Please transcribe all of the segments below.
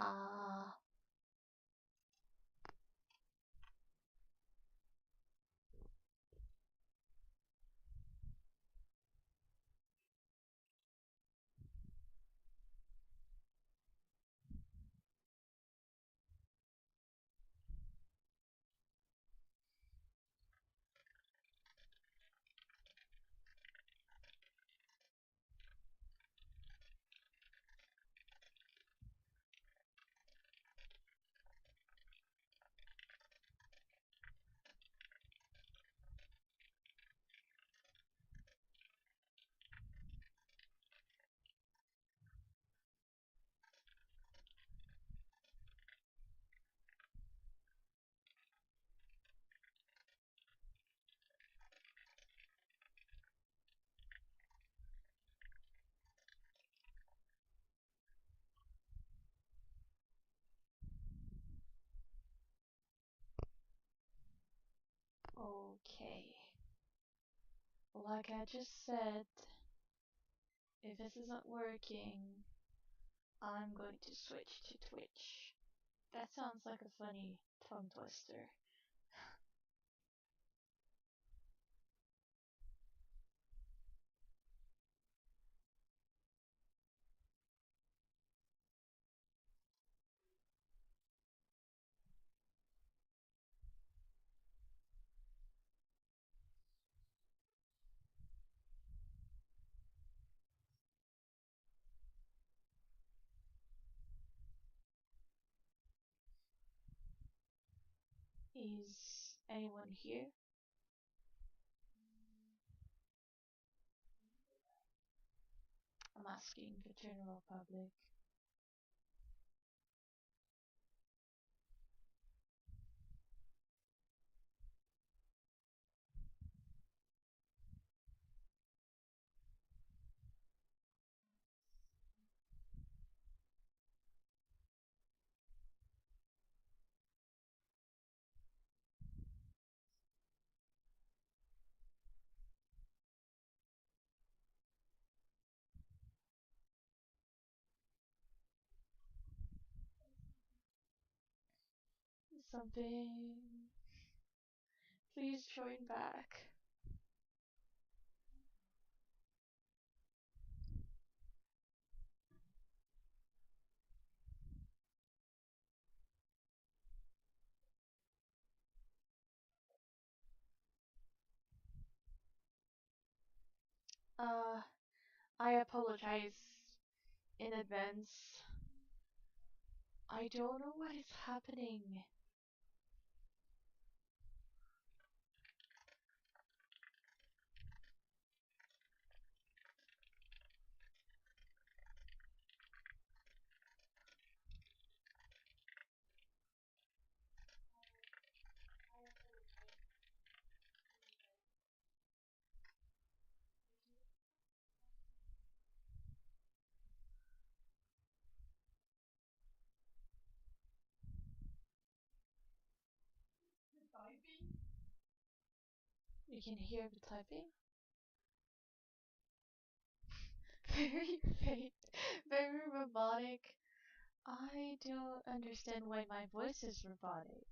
Ah, okay. Like I just said, if this isn't working, I'm going to switch to Twitch. That sounds like a funny tongue twister. Is anyone here? I'm asking the general public. Something. Please join back. Uh, I apologize in advance. I don't know what is happening. You can hear the typing? Very faint, very robotic. I don't understand why my voice is robotic.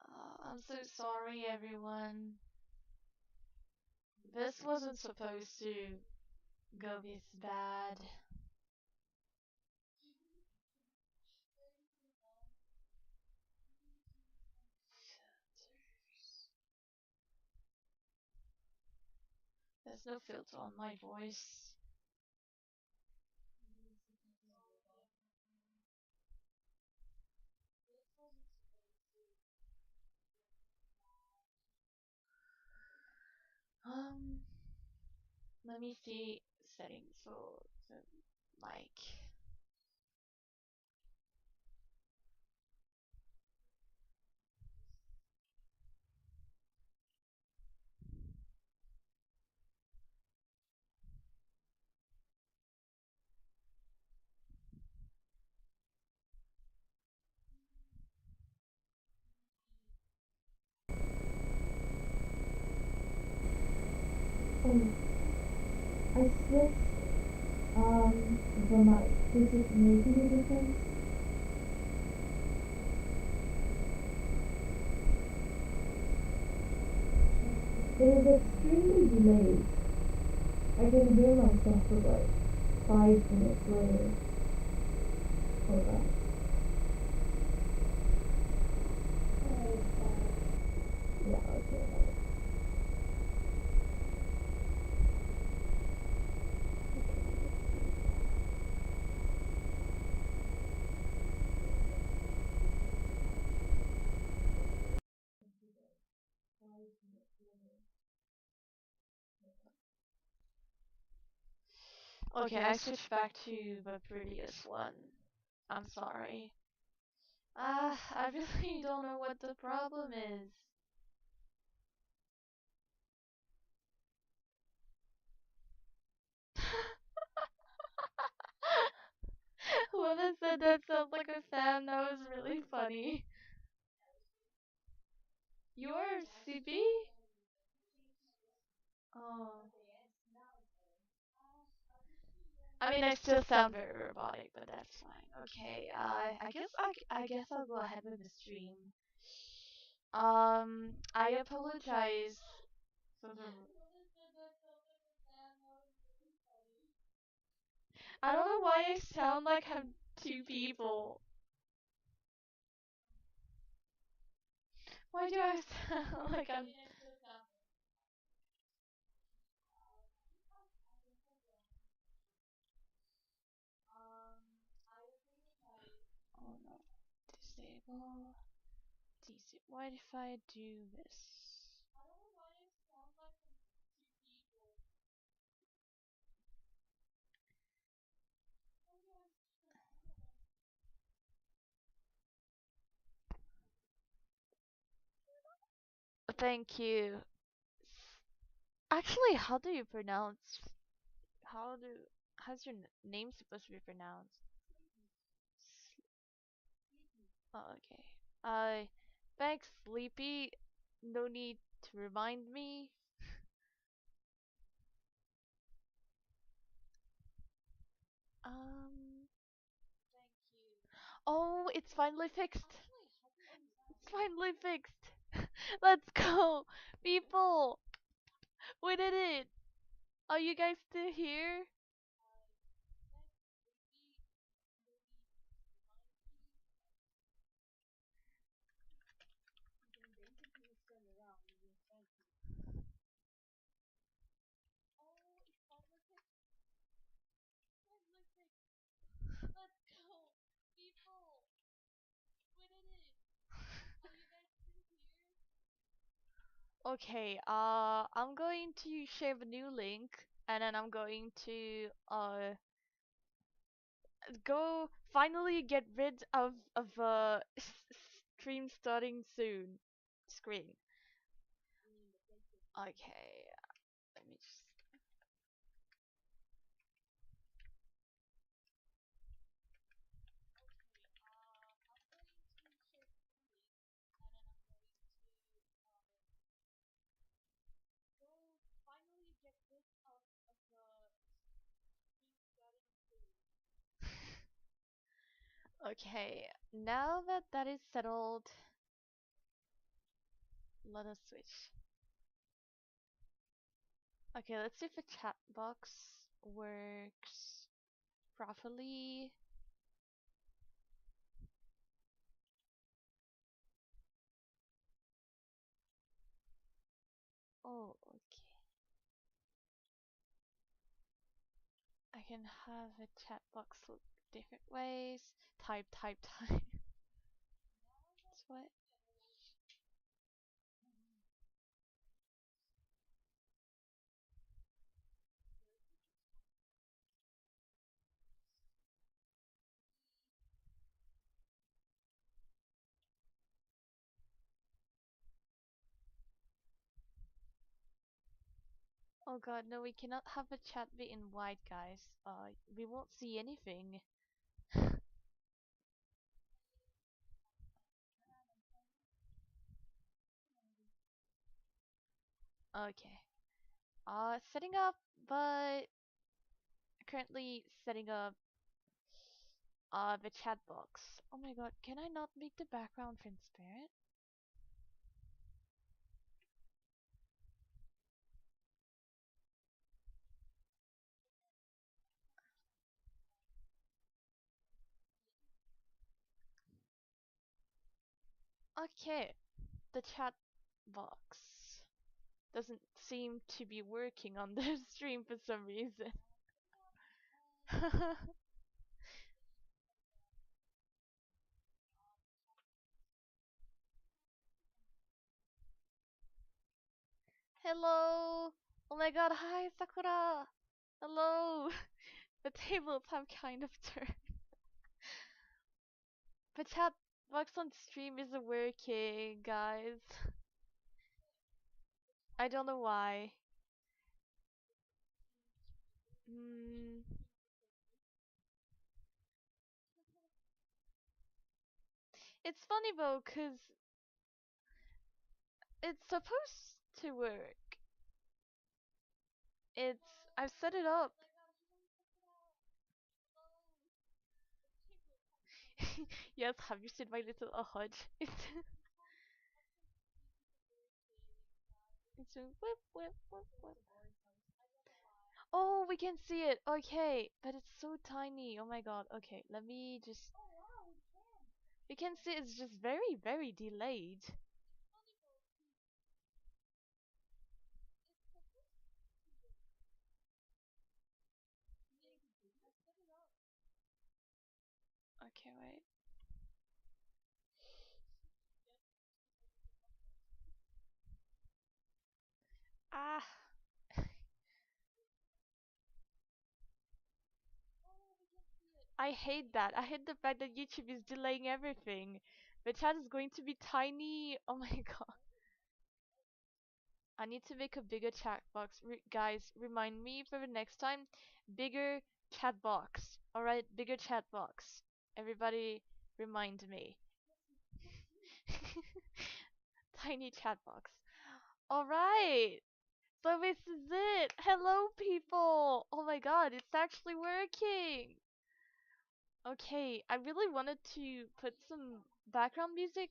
I'm so sorry, everyone. This wasn't supposed to go this bad. There's no filter on my voice. Um, Let me see settings for the mic. I switched the mic. Is it making a difference? It is extremely delayed. I can hear myself for like 5 minutes later. Hold on. Yeah, okay. Okay, I switched back to the previous one. I'm sorry. I really don't know what the problem is. Whoever said that sounds like a fan, that was really funny. You're CB? Oh. I mean, I still sound very robotic, but that's fine. Okay, I guess I'll go ahead with the stream. I apologize for the. I don't know why I sound like I'm two people. Why do I sound like I'm? Oh no. Disable. What if I do this? Thank you. Actually, how do you pronounce? How do? How's your name supposed to be pronounced? Oh, okay. Thanks, Sleepy. No need to remind me. Um. Oh, it's finally fixed. It's finally fixed. Let's go, people. We did it. Are you guys still here? Okay, I'm going to share the new link, and then I'm going to go finally get rid of stream starting soon screen. Okay, let me just. Okay, now that that is settled, let us switch. Okay, let's see if the chat box works properly. Oh, okay. I can have a chat box look different ways. Type, type, type. That's what. Oh god, no, we cannot have a chat be in white, guys. We won't see anything. Okay. Setting up, but currently setting up the chat box. Oh my god, can I not make the background transparent? Okay, the chat box doesn't seem to be working on this stream for some reason. Hello! Oh my god, hi Sakura! Hello! The tables have kind of turned. The chat box on stream isn't working, guys. I don't know why. Hmm. It's funny though, 'cause it's supposed to work. It's I've set it up. Yes, have you seen my little ahud? It's a whip whip whip whip. Oh, we can see it. Okay, but it's so tiny. Oh my god. Okay, let me just. We can see it's just very very delayed. Okay, wait. Ah, I hate that. I hate the fact that YouTube is delaying everything. The chat is going to be tiny. Oh my god. I need to make a bigger chat box. Guys, remind me for the next time. Bigger chat box. Alright, bigger chat box. Everybody remind me. Tiny chat box. Alright. So this is it. Hello people. Oh my god, it's actually working. Okay, I really wanted to put some background music,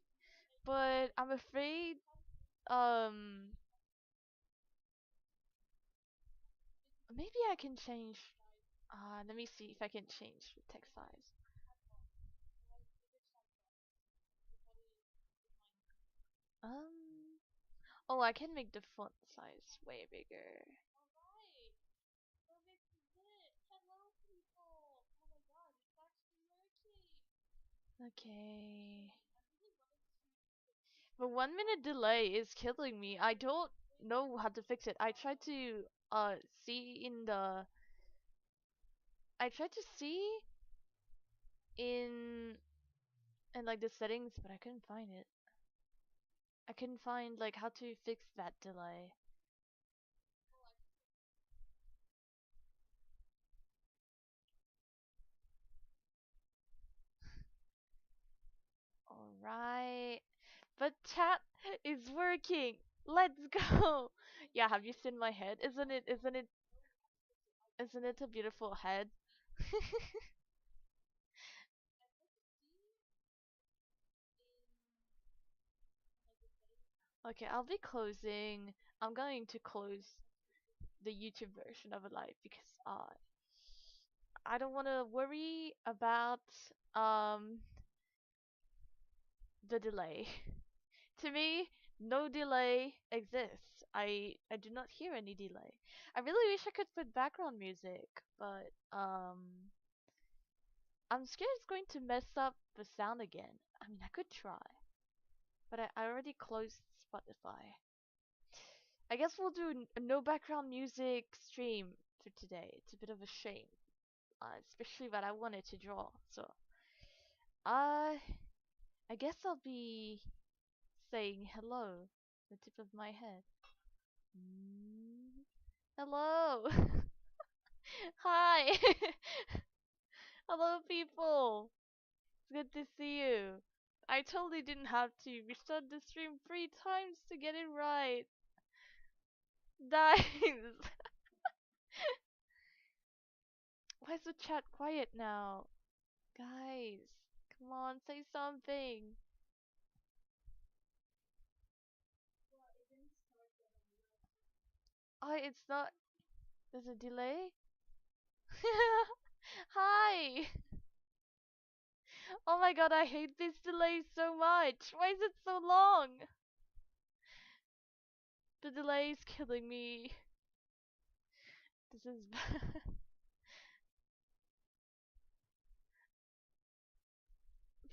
but I'm afraid um maybe I can change let me see if I can change the text size. Um oh, I can make the font size way bigger. Okay. The 1 minute delay is killing me. I don't know how to fix it. See in the I tried to see in like the settings, but I couldn't find it. I couldn't find like how to fix that delay. Alright. But chat is working. Let's go. Yeah, have you seen my head? Isn't it a beautiful head? Okay, I'll be closing. I'm going to close the YouTube version of a live because I don't want to worry about um the delay. To me, no delay exists. I do not hear any delay. I really wish I could put background music, but I'm scared it's going to mess up the sound again. I mean, I could try, but I already closed Spotify. I guess we'll do a no background music stream for today. It's a bit of a shame, especially that I wanted to draw. So, uh, I guess I'll be saying hello, the tip of my head. Mm, hello. Hi. Hello, people. It's good to see you. I totally didn't have to restart the stream 3 times to get it right. Guys. Why is the chat quiet now? Guys, come on, say something. Oh, it's not. There's a delay? Hi! Oh my god, I hate these delays so much. Why is it so long? The delay is killing me. This is bad.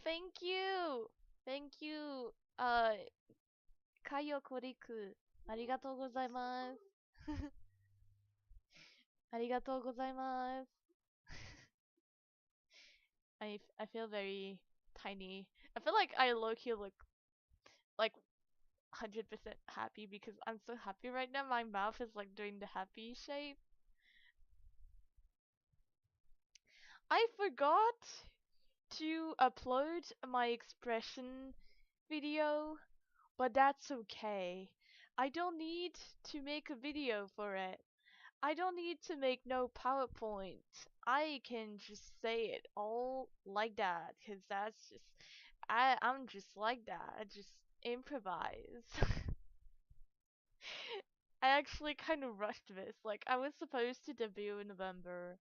Thank you! Thank you! Kayo Koriku. ありがとうございます。ありがとうございます。I feel very tiny. I feel like I low-key look like 100% happy because I'm so happy right now. My mouth is like doing the happy shape. I forgot to upload my expression video, but that's okay. I don't need to make a video for it. I don't need to make no PowerPoint. I can just say it all like that, cause that's just I'm just like that. I just improvise. I actually kind of rushed this. Like I was supposed to debut in November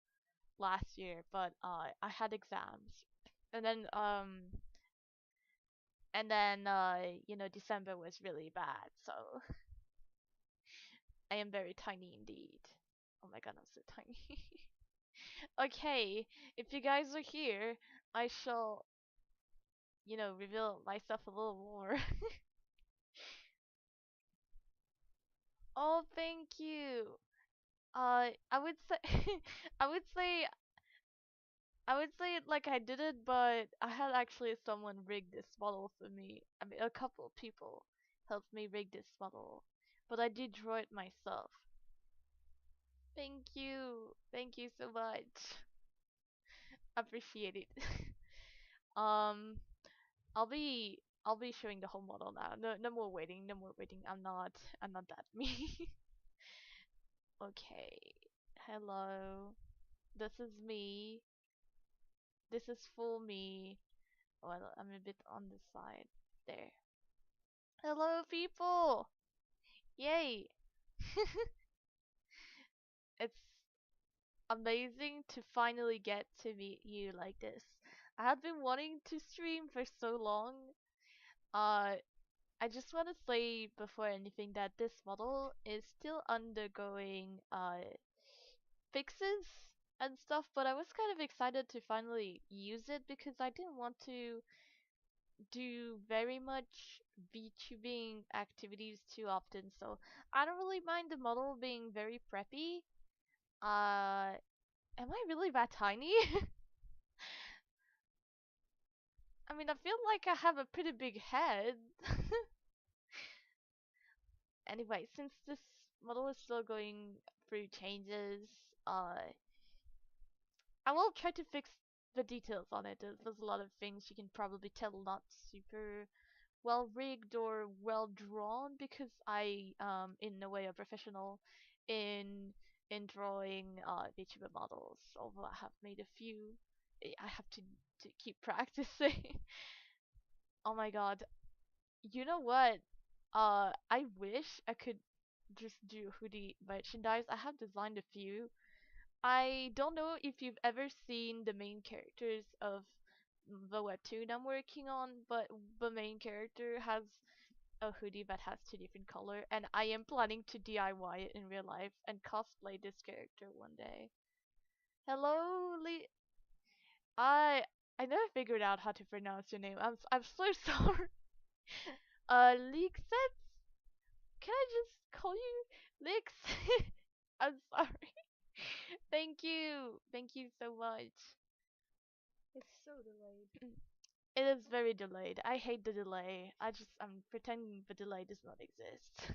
last year, but I had exams, and then December was really bad. So I am very tiny indeed. Oh my god, I'm so tiny. Okay, if you guys are here, I shall, reveal myself a little more. Oh, thank you. I would say, I would say, I would say it like I did it, but I had actually someone rig this model for me. I mean, a couple of people helped me rig this model, but I did draw it myself. Thank you. Thank you so much. Appreciate it. um, I'll be showing the whole model now. No, no more waiting. No more waiting. I'm not that me. Okay. Hello. This is me. This is full me. Well, I'm a bit on the side. There. Hello, people! Yay! It's amazing to finally get to meet you like this. I had been wanting to stream for so long. Uh, I just want to say before anything that this model is still undergoing fixes and stuff, but I was kind of excited to finally use it because I didn't want to do very much VTubing activities too often, so I don't really mind the model being very preppy. Am I really that tiny? I mean, I feel like I have a pretty big head. Anyway, since this model is still going through changes, I will try to fix the details on it. There's a lot of things you can probably tell not super well rigged or well drawn because I in a way a professional in drawing VTuber models. Although I have made a few, I have to keep practicing. Oh my god, you know what? I wish I could just do hoodie merchandise. I have designed a few. I don't know if you've ever seen the main characters of the webtoon I'm working on, but the main character has a hoodie that has two different color, and I am planning to DIY it in real life and cosplay this character one day. Hello, I I never figured out how to pronounce your name. I'm so sorry. Lixet? Can I just call you Lix? I'm sorry. Thank you so much. It's so delayed. It is very delayed. I hate the delay. I'm pretending the delay does not exist.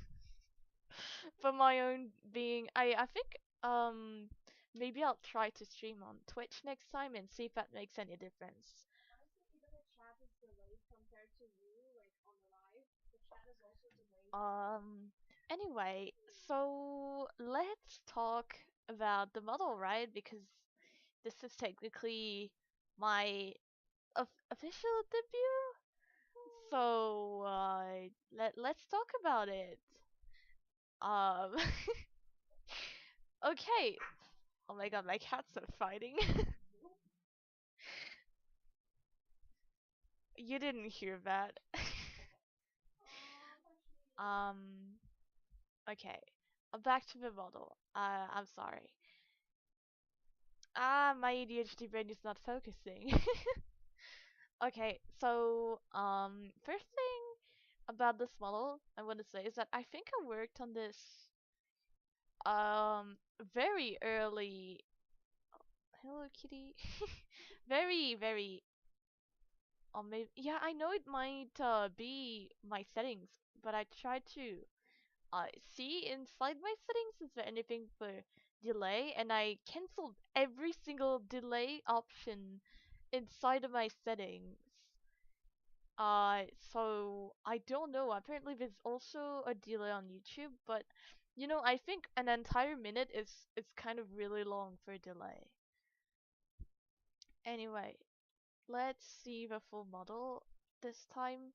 For my own being, I think maybe I'll try to stream on Twitch next time and see if that makes any difference. Um anyway, so let's talk about the model, right? Because this is technically my official debut. So let's talk about it. Um, okay. Oh my god, my cats are fighting. You didn't hear that. um. Okay. Back to the model. I'm sorry. My ADHD brain is not focusing. Okay, so first thing about this model I want to say is that I think I worked on this um very early. Hello Kitty. Very maybe yeah, I know it might be my settings, but I tried to see inside my settings is there anything for delay, and I canceled every single delay option inside of my settings. So I don't know. Apparently, there's also a delay on YouTube, but I think an entire minute is kind of really long for a delay. Anyway, let's see the full model this time.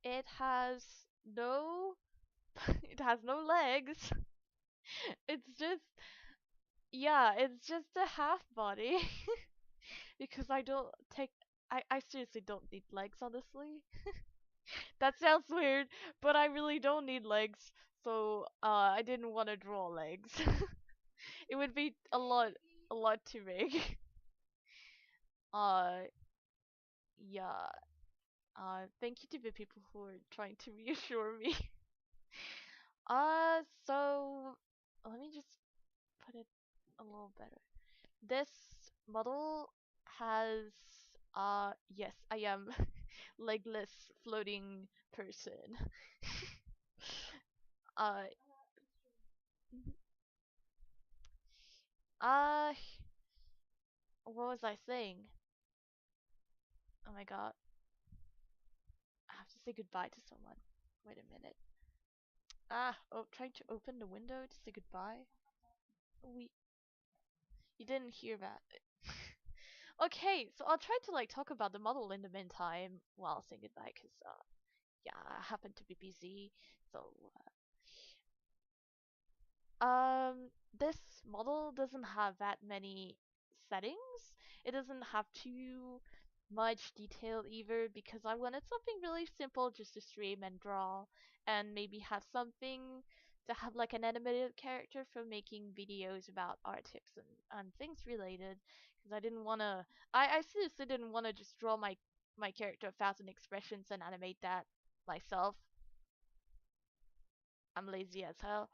It has no, it has no legs. It's just, yeah, it's just a half body because I don't take. I seriously don't need legs, honestly. That sounds weird, but I really don't need legs, so I didn't want to draw legs. It would be a lot too big. Uh, yeah. Thank you to the people who are trying to reassure me. So let me just put it a little better. This model has yes, I am legless floating person. uh mhm. uh what was I saying? Oh my god. I have to say goodbye to someone. Wait a minute. Trying to open the window to say goodbye. We You didn't hear that. Okay, so I'll try to like talk about the model in the meantime while saying goodbye, cause yeah, I happen to be busy. So this model doesn't have that many settings. It doesn't have too much detail either because I wanted something really simple just to stream and draw and maybe have something to have like an animated character for making videos about art tips and things related because I didn't want to I seriously didn't want to just draw my character 1,000 expressions and animate that myself. I'm lazy as hell.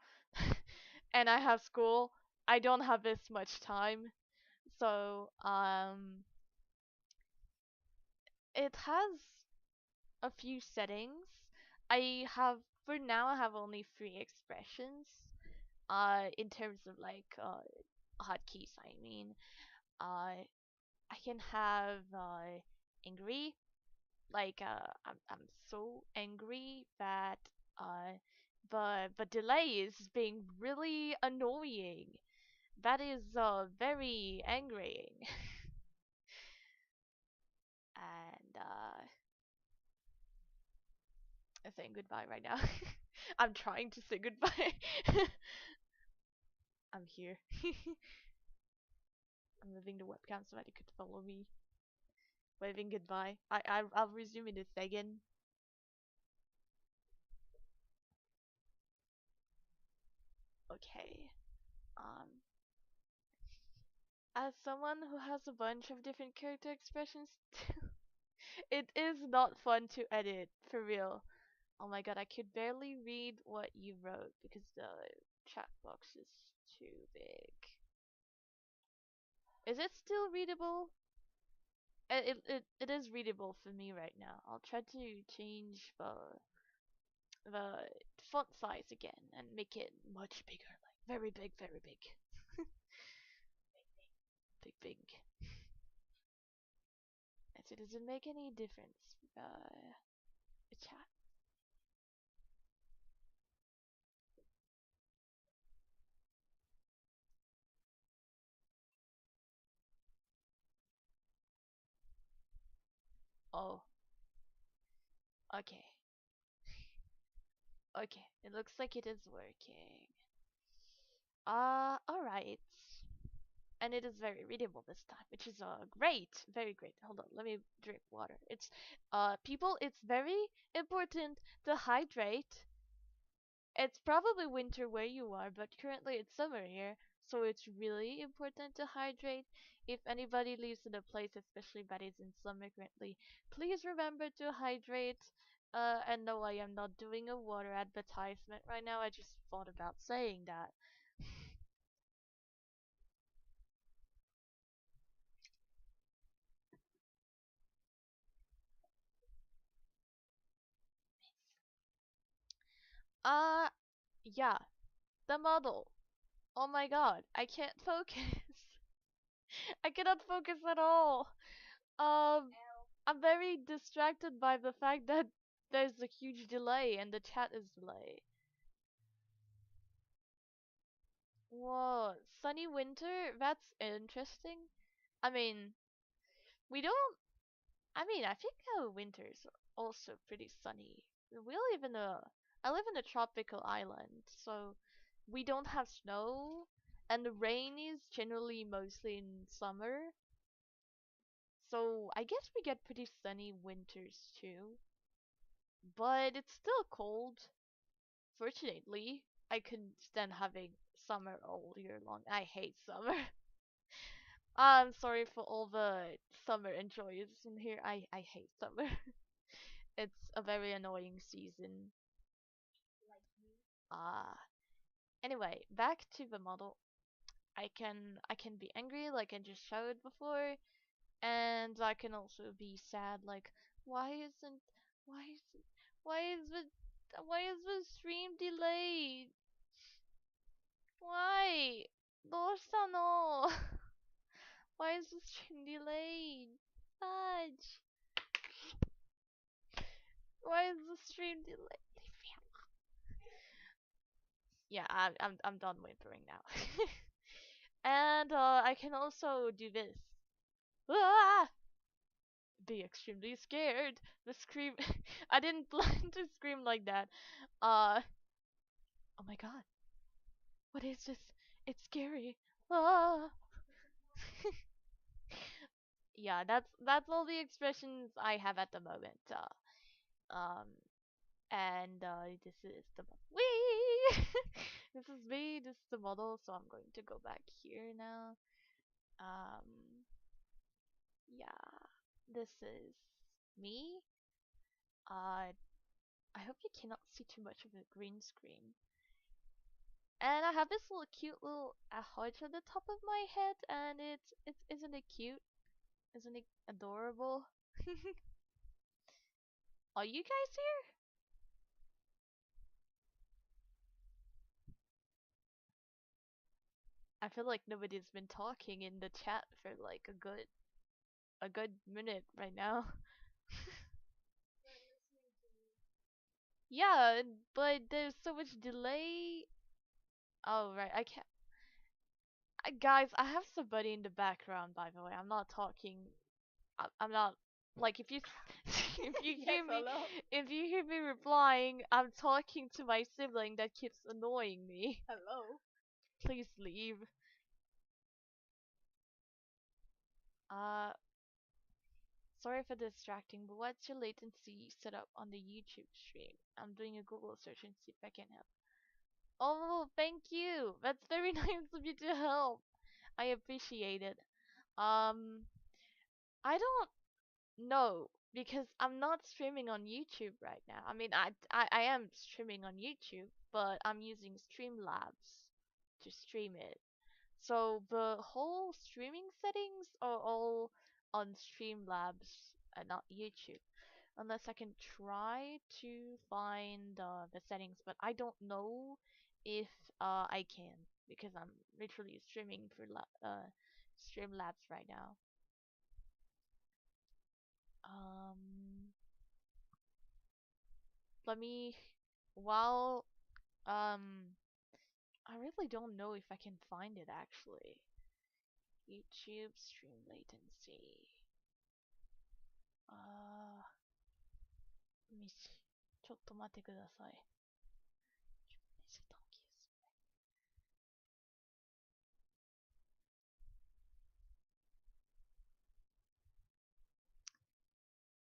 And I have school. I don't have this much time. So, it has a few settings. For now, I have only 3 expressions. In terms of like, hotkeys, I mean. I can have, angry. Like, I'm so angry that, the delay is being really annoying. That is very angering. And I'm saying goodbye right now. I'm trying to say goodbye. I'm here. I'm moving the webcam so that you could follow me. Waving goodbye. I'll resume in a second. Okay. Um, as someone who has a bunch of different character expressions, it is not fun to edit for real. Oh my god, I could barely read what you wrote because the chat box is too big. Is it still readable? It is readable for me right now. I'll try to change the font size again and make it much bigger, like very big, very big, big, big. And so does it make any difference? Chat. Oh, okay. Okay, it looks like it is working. Alright. And it is very readable this time, which is great, very great. Hold on, let me drink water. It's people, it's very important to hydrate. It's probably winter where you are, but currently it's summer here, so it's really important to hydrate. If anybody lives in a place, especially that is in summer currently, please remember to hydrate. And no, I am not doing a water advertisement right now. I just thought about saying that. Uh, yeah, the model. Oh my god, I can't focus. I cannot focus at all. Um, I'm very distracted by the fact that there's a huge delay and the chat is delayed. Whoa, sunny winter? That's interesting. I mean, we don't. I mean, I think our winters are also pretty sunny. We live in a. I live in a tropical island, so we don't have snow, and the rain is generally mostly in summer. So I guess we get pretty sunny winters too, but it's still cold. Fortunately, I can stand having summer all year long. I hate summer. I'm sorry for all the summer enjoyers in here. I hate summer. It's a very annoying season. Ah. Anyway, back to the model. I can be angry like I just showed before, and I can also be sad like why isn't why is why is the why is the stream delayed? Why? どうしたの? Why is the stream delayed? Fudge. Why is the stream delayed? Yeah, I'm done whimpering now. And I can also do this. Ah! Be extremely scared. The scream. I didn't plan to scream like that. Uh. Oh my god. What is this? It's scary. Ah. Yeah, that's all the expressions I have at the moment. Um, and this is the wee. This is me. This is the model. So I'm going to go back here now. Um, yeah, this is me. I hope you cannot see too much of a green screen. And I have this little cute little heart at the top of my head, and it's isn't it cute? Isn't it adorable? Are you guys here? I feel like nobody's been talking in the chat for like a good minute right now. Yeah, but there's so much delay. Oh right, I can't. Guys, I have somebody in the background. By the way, I'm not talking. I'm not like if you if you hear me hello. if you hear me replying, I'm talking to my sibling that keeps annoying me. Hello. Please leave. Uh, Sorry for distracting, but what's your latency set up on the YouTube stream? I'm doing a Google search and see if I can help. Oh, thank you. That's very nice of you to help. I appreciate it. Um, I don't know because I'm not streaming on YouTube right now. I mean, I am streaming on YouTube, but I'm using Streamlabs to stream it. So the whole streaming settings are all on Streamlabs and not YouTube. Unless I can try to find the settings, but I don't know if I can because I'm literally streaming for Streamlabs right now. Um, Let me while I really don't know if I can find it actually. YouTube stream latency. Let me see. ちょっと待ってください。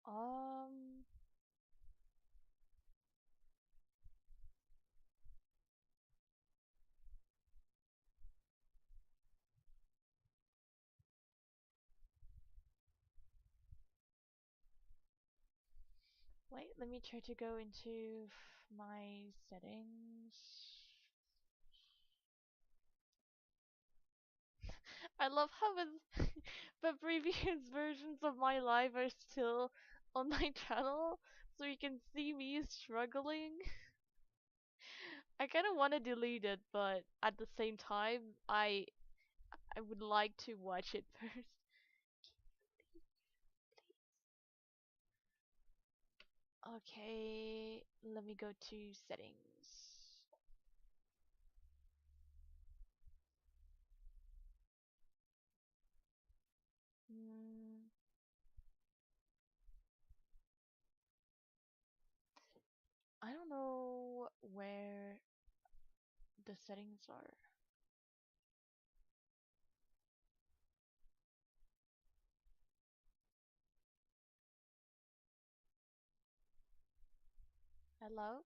Um, wait, let me try to go into my settings. I love how the previous versions of my life are still on my channel, so you can see me struggling. I kind of want to delete it, but at the same time, I would like to watch it first. Okay, let me go to settings. Mm, I don't know where the settings are. Hello?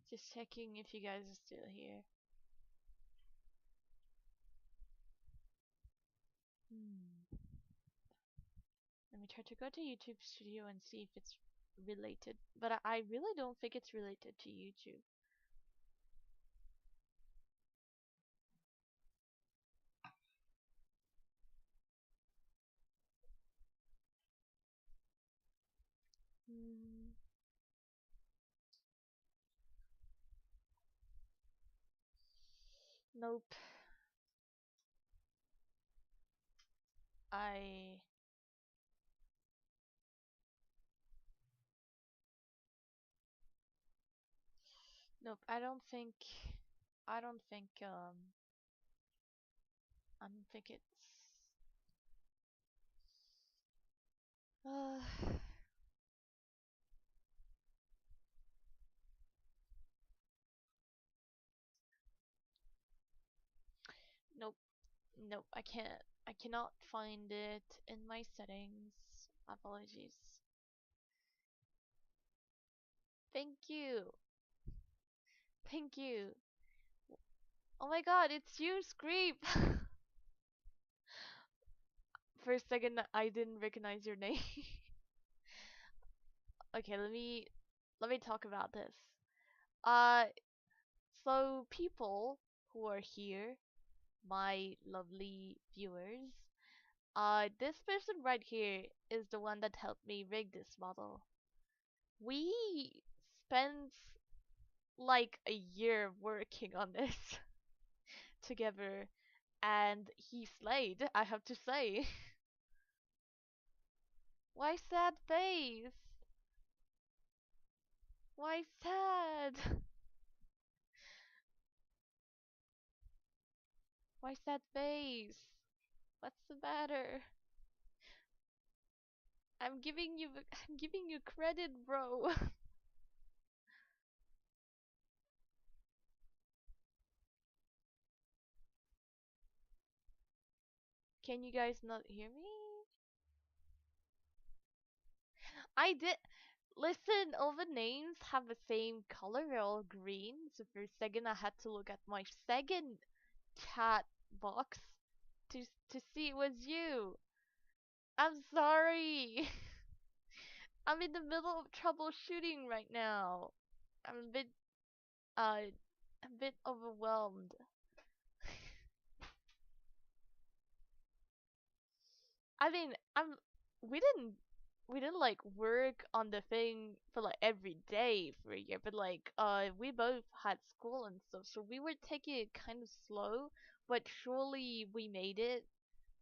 Just checking if you guys are still here. Hmm. Let me try to go to YouTube Studio and see if it's related. But I really don't think it's related to YouTube. Hmm. Nope. I nope. I don't think I don't think it's uh nope. Nope. I cannot find it in my settings. Apologies. Thank you. Thank you. Oh my god, it's you, Screep! For a second, I didn't recognize your name. Okay, let me talk about this. Uh, so people who are here, my lovely viewers, this person right here is the one that helped me rig this model. We spent like a year working on this together, and he slayed, I have to say. Why sad face? Why sad? Why sad face? What's the matter? I'm giving you credit, bro. Can you guys not hear me? I did listen, all the names have the same color, they're all green. So for a second I had to look at my second chat box to see it was you. I'm sorry. I'm in the middle of troubleshooting right now. I'm uh a bit overwhelmed. I mean, we didn't like work on the thing for like every day for a year, but like we both had school and stuff, so we were taking it kind of slow, but surely we made it.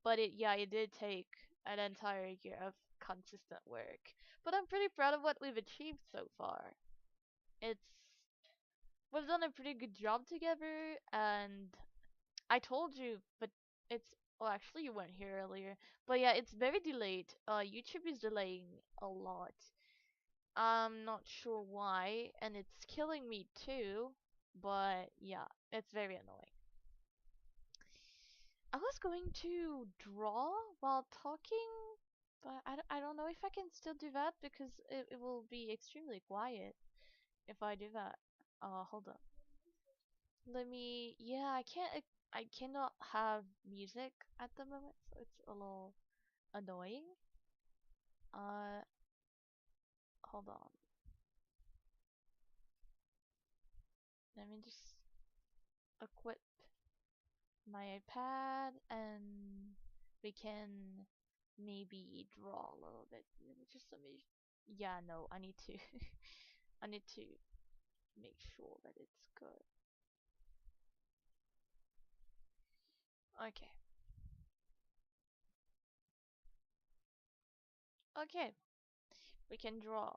But it did take an entire year of consistent work. But I'm pretty proud of what we've achieved so far. It's we've done a pretty good job together, and I told you, but it's Oh, actually, you weren't here earlier. But yeah, it's very delayed. YouTube is delaying a lot. I'm not sure why, and it's killing me too. But yeah, it's very annoying. I was going to draw while talking, but I don't know if I can still do that because it will be extremely quiet if I do that. Hold on. Let me. Yeah, I can't. I cannot have music at the moment, so it's a little annoying. Uh, hold on. Let me just equip my iPad and we can maybe draw a little bit. Let me. Yeah, no, I need to. I need to make sure that it's good. Okay. Okay, we can draw.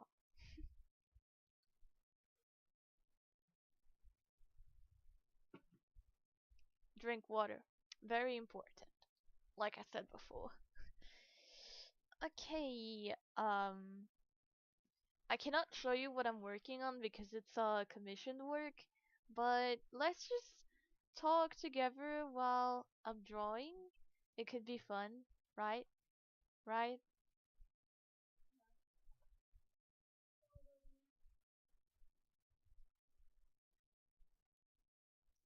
Drink water. Very important. Like I said before. Okay, I cannot show you what I'm working on because it's commissioned work, but let's just talk together while I'm drawing. It could be fun, right? Right?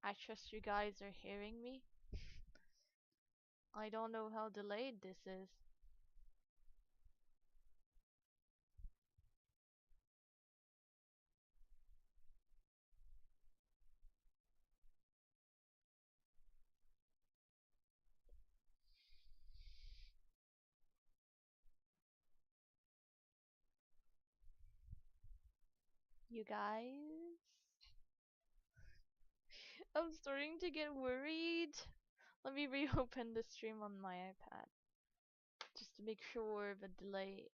I trust you guys are hearing me. I don't know how delayed this is. You guys? I'm starting to get worried. Let me reopen the stream on my iPad just to make sure the delay,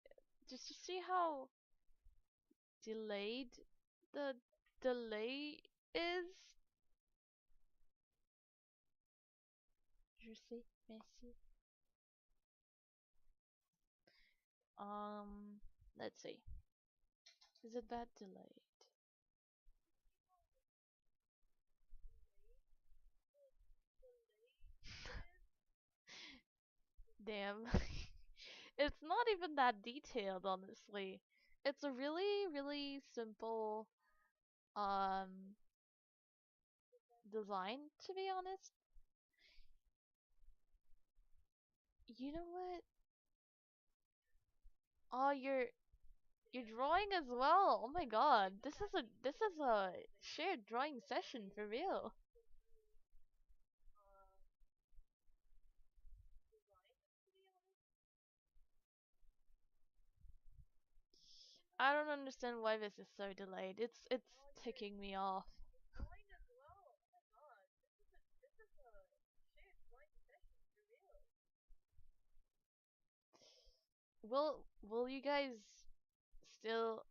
just to see how delayed the delay is. Je sais, merci. Um, let's see. Is it that delayed? Damn. It's not even that detailed, honestly. It's a really, really simple um design, to be honest. You know what? Oh, you're drawing as well. Oh my god. This is a shared drawing session for real. I don't understand why this is so delayed. It's ticking me off. Will you guys still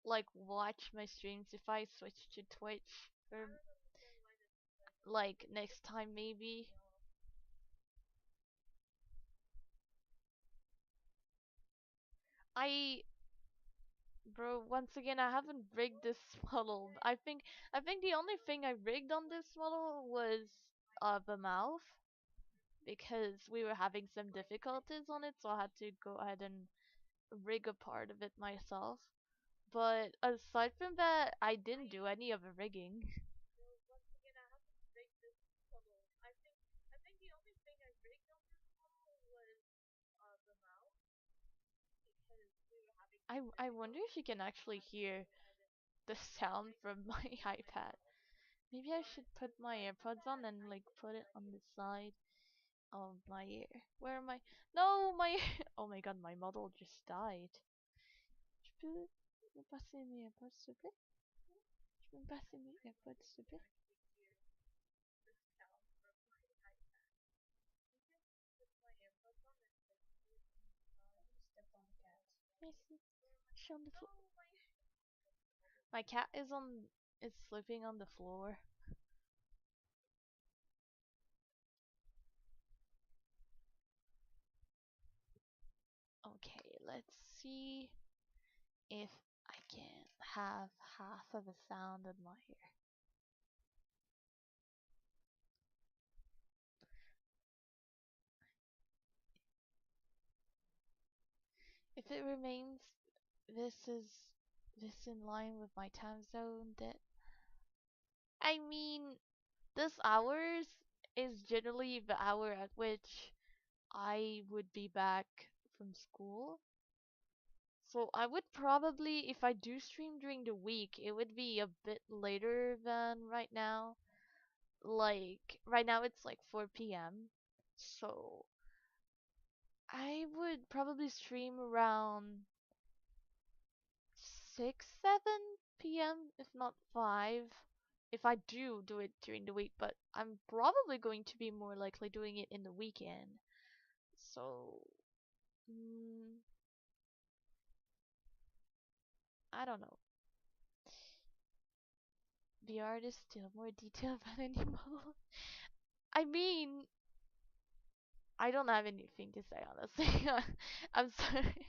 like watch my streams if I switch to Twitch or like next time maybe? I Bro, once again I haven't rigged this model. I think the only thing I rigged on this model was the mouth because we were having some difficulties on it, so I had to go ahead and rig a part of it myself. But aside from that, I didn't do any of the rigging. I wonder if you can actually hear the sound from my iPad. Maybe I should put my AirPods on and like put it on the side of my ear. Where am I? No, my oh my god, my model just died. Je peux me passer mes AirPods s'il te plaît? Je peux me passer mes AirPods s'il te plaît? Merci. Je suis on the floor. My cat is sleeping on the floor. let's see if I can have half of a sound in my ear. If it remains this is this in line with my time zone, that I mean this hours is generally the hour at which I would be back from school. So I would probably, if I do stream during the week, it would be a bit later than right now. Like right now it's like 4 p.m. So I would probably stream around 6, 7 p.m. if not 5. If I do it during the week, but I'm probably going to be more likely doing it in the weekend. So, mm, I don't know. The art is still more detailed than any model. I mean, I don't have anything to say honestly. I'm sorry.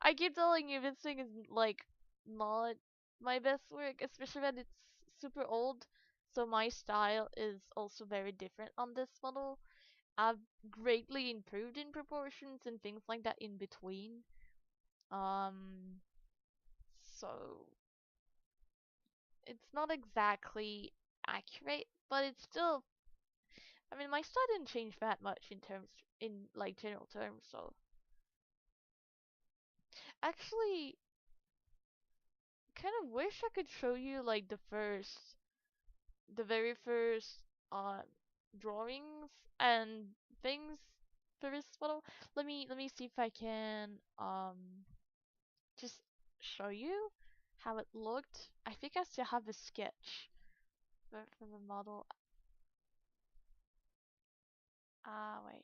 I keep telling you this thing is like not my best work, especially when it's super old. So my style is also very different on this model. I've greatly improved in proportions and things like that in between. Um, so it's not exactly accurate, but it's still. I mean, my style didn't change that much in like general terms. So actually, kind of wish I could show you like the very first uh drawings and things for this model. Let me see if I can just show you how it looked. I think I still have a sketch for the model. Wait.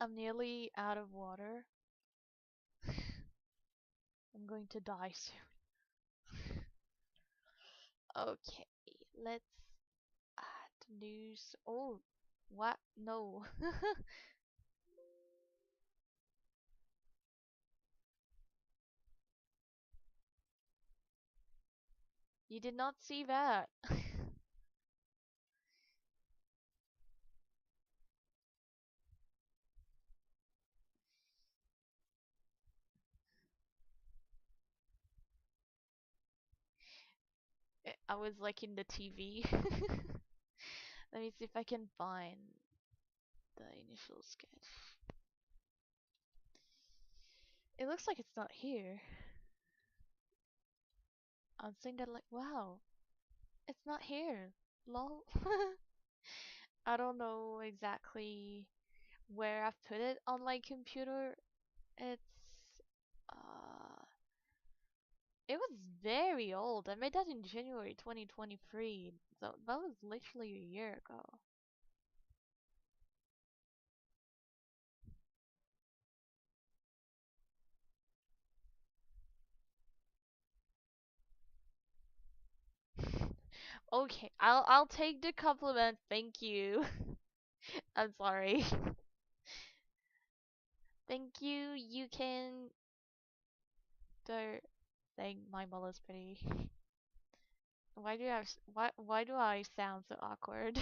I'm nearly out of water. I'm going to die soon. Okay, let's add news. Oh, what? No. You did not see that. I was like in the TV. Let me see if I can find the initial sketch. It looks like it's not here. I'm saying that like, wow, it's not here. Lol. I don't know exactly where I've put it on my computer. It's uh it was very old. I made that in January 2023. So that was literally a year ago. Okay, I'll take the compliment. Thank you. I'm sorry. Thank you. You can do think my model is pretty. Why do I sound so awkward?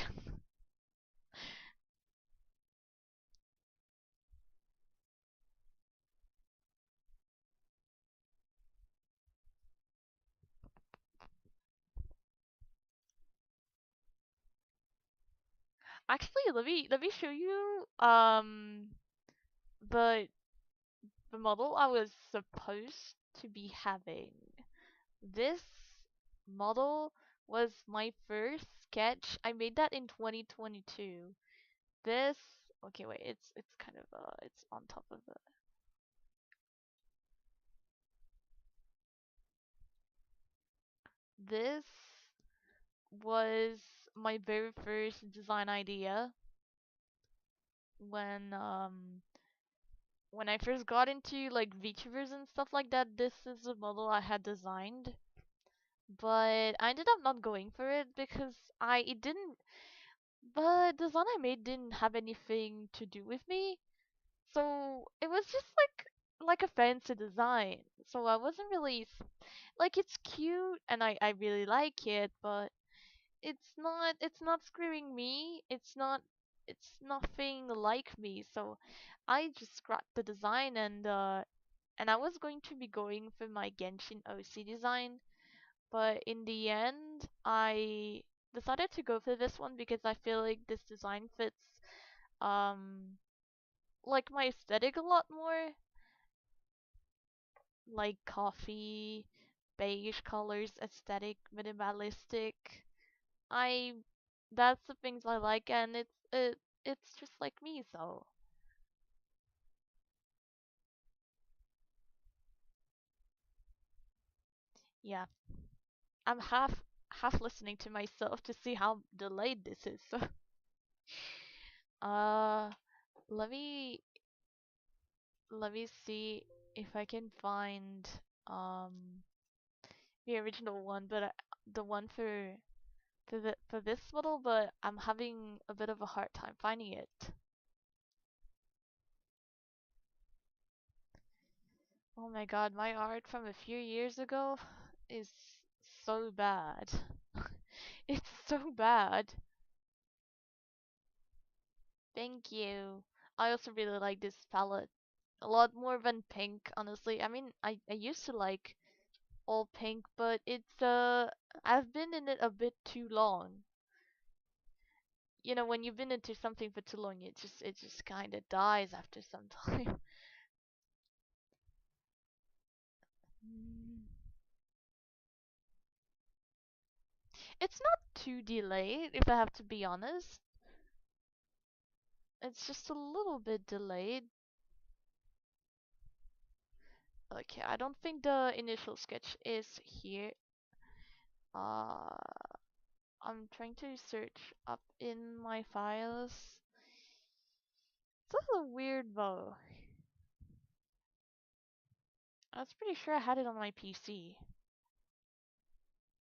Actually, let me show you the the model I was supposed to be having. This model was my first sketch. I made that in 2022. This okay, wait, it's kind of it's on top of the this was my very first design idea when when I first got into like VTubers and stuff like that, this is the model I had designed. But I ended up not going for it because I it didn't the design I made didn't have anything to do with me. So it was just like a fancy design. So I wasn't really like it's cute and I really like it, but it's not screaming me. It's nothing like me. So I just scrapped the design and I was going to be going for my Genshin OC design, but in the end I decided to go for this one because I feel like this design fits um like my aesthetic a lot more, like coffee, beige colors, aesthetic, minimalistic. I That's the things I like, and it's just like me. So yeah, I'm half listening to myself to see how delayed this is. So uh, let me let me see if I can find um the original one, but the one for this model, but I'm having a bit of a hard time finding it. Oh my god, my art from a few years ago is so bad. It's so bad. Thank you. I also really like this palette a lot more than pink, honestly. I mean, I used to like all pink, but I've been in it a bit too long. You know, when you've been into something for too long, it just kind of dies after some time. Mm. It's not too delayed, if I have to be honest. It's just a little bit delayed. Okay, I don't think the initial sketch is here. Uh, I'm trying to search up in my files. It's a little weird though. I was pretty sure I had it on my PC.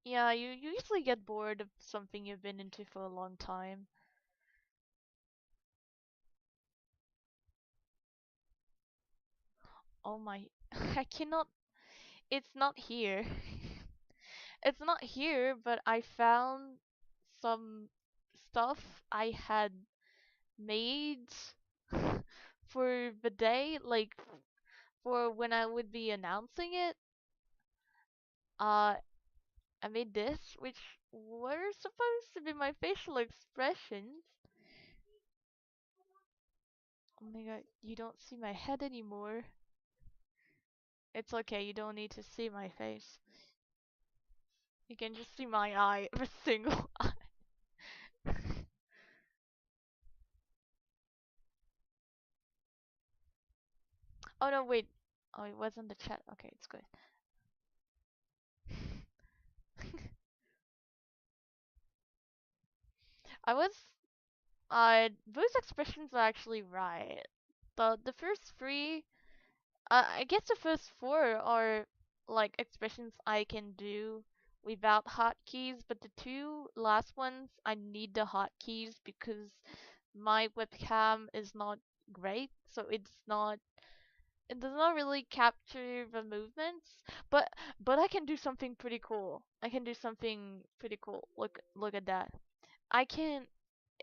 Yeah, you usually get bored of something you've been into for a long time. Oh my, I cannot, it's not here. It's not here, but I found some stuff I had made for the day, like for when I would be announcing it. Uh, I made this, which were supposed to be my facial expressions. Oh my god, you don't see my head anymore. It's okay, you don't need to see my face. You can just see my eye, a single eye. Oh no, wait. Oh, it was in the chat. Okay, it's good. I was those expressions are actually right. The first three, I guess the first four are like expressions I can do without hotkeys, but the two last ones I need the hotkeys because my webcam is not great, so it does not really capture the movements, but I can do something pretty cool. I can do something pretty cool. Look at that. I can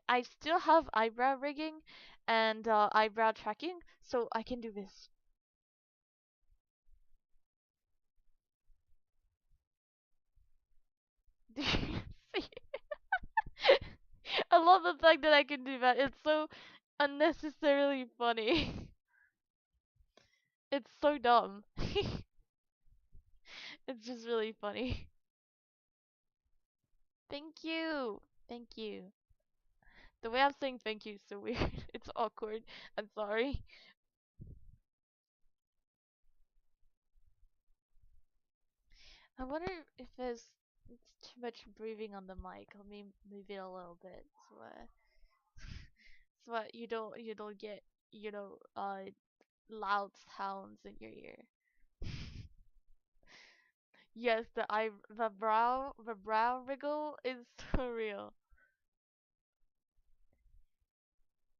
I still have eyebrow rigging and eyebrow tracking, so I can do this. Do you see? I love the fact that I can do that. It's so unnecessarily funny. It's so dumb. It's just really funny. Thank you. Thank you. The way I'm saying thank you is so weird. It's awkward. I'm sorry. I wonder if it's too much breathing on the mic. Let me move it a little bit so so you don't get you know loud sounds in your ear. Yes, the brow wriggle is so real.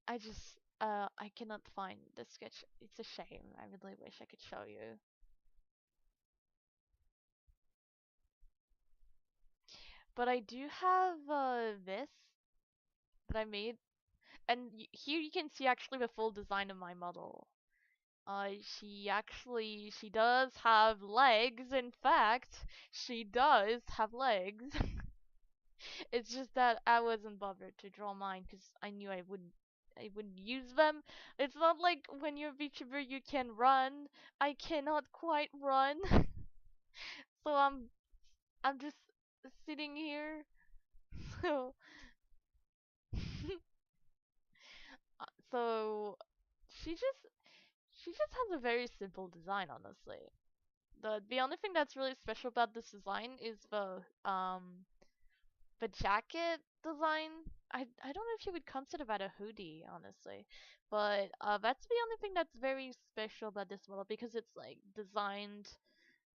I cannot find the sketch. It's a shame. I really wish I could show you. But I do have this that I made, and here you can see actually the full design of my model. She does have legs. In fact, she does have legs. It's just that I wasn't bothered to draw mine because I knew I wouldn't use them. It's not like when you're a VTuber you can run. I cannot quite run, so I'm just sitting here. So so she just she just has a very simple design, honestly. The only thing that's really special about this design is the jacket design. I don't know if you would consider that a hoodie, honestly, but that's the only thing that's very special about this model because it's like designed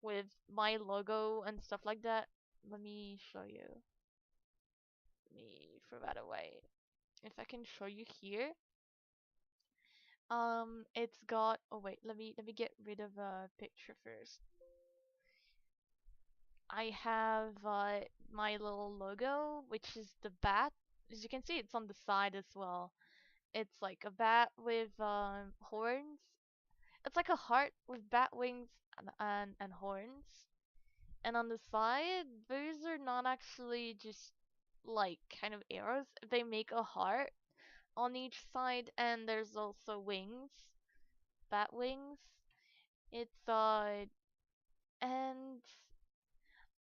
with my logo and stuff like that. Let me show you. Let me throw that away. If I can show you here, it's got. Oh wait, let me get rid of the picture first. I have my little logo, which is the bat. As you can see, it's on the side as well. It's like a bat with horns. It's like a heart with bat wings and horns. And on the side, those are not actually just like kind of arrows. They make a heart on each side, and there's also wings, bat wings. It's and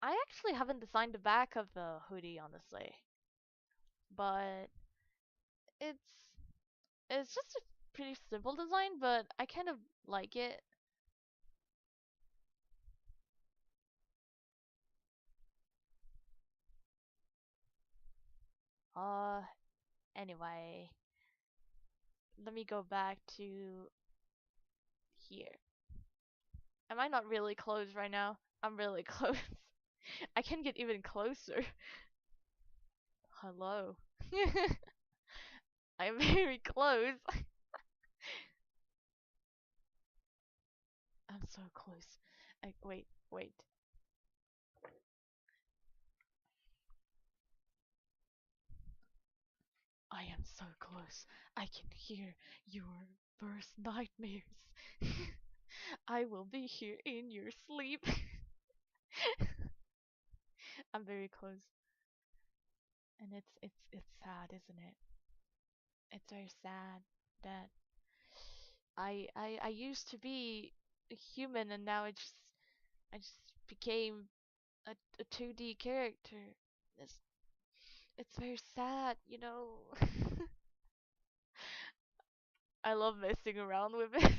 I actually haven't designed the back of the hoodie, honestly, but it's it's just a pretty simple design, but I kind of like it. Uh, anyway, let me go back to here. Am I not really close right now? I'm really close. I can get even closer. Hello. I'm very close. I'm so close. Wait. I am so close. I can hear your worst nightmares. I will be here in your sleep. I'm very close. And it's sad, isn't it? It's very sad that I used to be a human and now I just became a 2D character. It's it's very sad. I love messing around with it.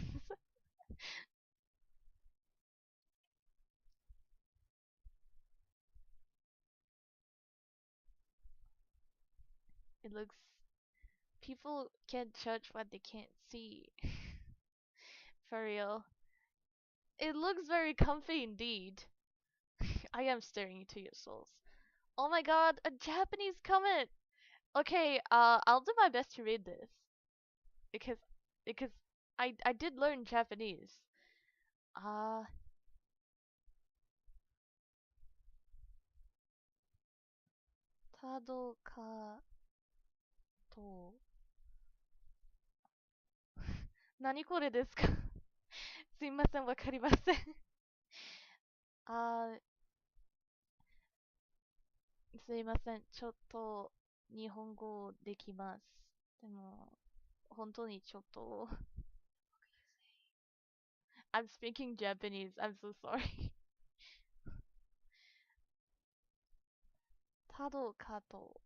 It looks People can't judge what they can't see. For real. It looks very comfy indeed. I am staring into your souls. Oh my god, a Japanese comment! Okay, I'll do my best to read this. Because because I did learn Japanese. Uh Tado ka to 何これですか？すいません、わかりません。あすいません。ちょっと日本語できます。でも、本当にちょっと I'm speaking Japanese. I'm so sorry. たどかと、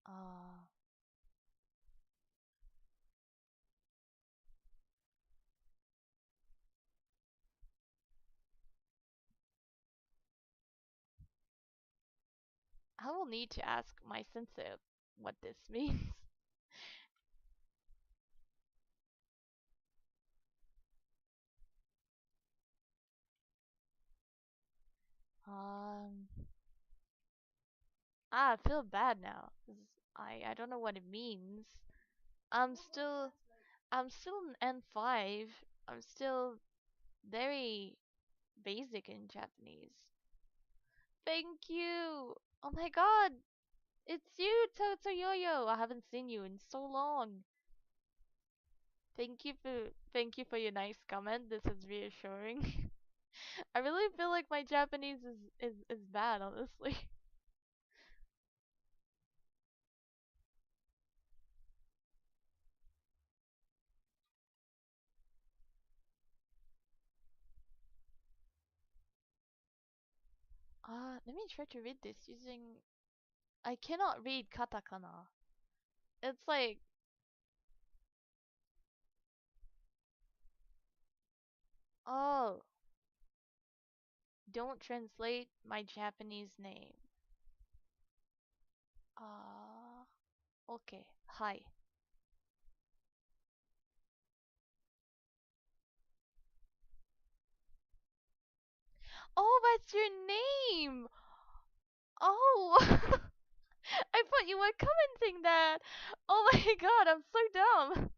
あ I will need to ask my sensei what this means. Um, I feel bad now. 'Cause I don't know what it means. I'm still I'm still in N5. I'm still very basic in Japanese. Thank you. Oh my god, it's you, Totoyoyo. I haven't seen you in so long. Thank you for your nice comment. This is reassuring. I really feel like my Japanese is bad, honestly. Let me try to read this using. I cannot read katakana. It's like, oh, don't translate my Japanese name. Okay. Hi. Oh, that's your name. Oh, I thought you were commenting that. Oh my god, I'm so dumb.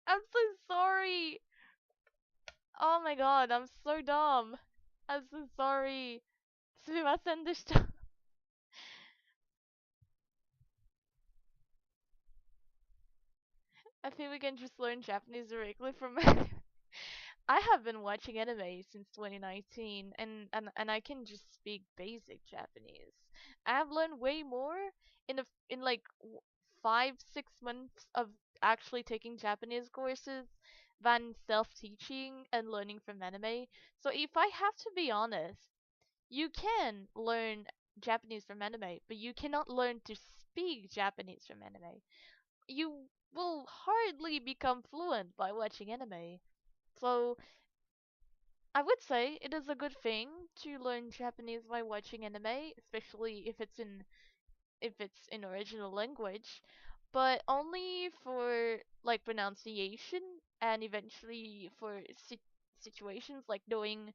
I'm so sorry. Oh my god, I'm so dumb. I'm so sorry. すみませんでした。I think we can just learn Japanese directly from anime. I have been watching anime since 2019, and I can just speak basic Japanese. I have learned way more in like 5 6 months of actually taking Japanese courses than self-teaching and learning from anime. So if I have to be honest, you can learn Japanese from anime, but you cannot learn to speak Japanese from anime. You will hardly become fluent by watching anime. So I would say it is a good thing to learn Japanese by watching anime, especially if it's in original language, but only for like pronunciation and eventually for situations like knowing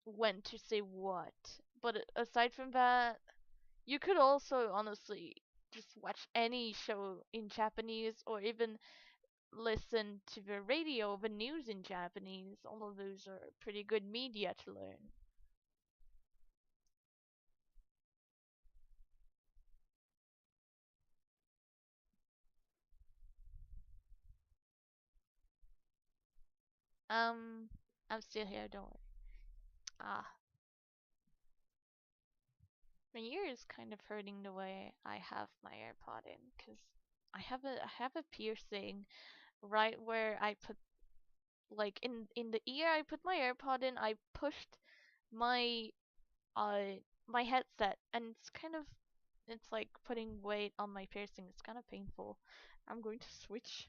when to say what. But aside from that, you could also honestly just watch any show in Japanese or even listen to the radio, the news in Japanese. All of those are pretty good media to learn. Um, I'm still here, don't worry. Ah, my ear is kind of hurting the way I have my AirPod in, cause I have a piercing right where I put like in the ear I put my AirPod in. I pushed my uh my headset, and it's like putting weight on my piercing. It's kind of painful. I'm going to switch.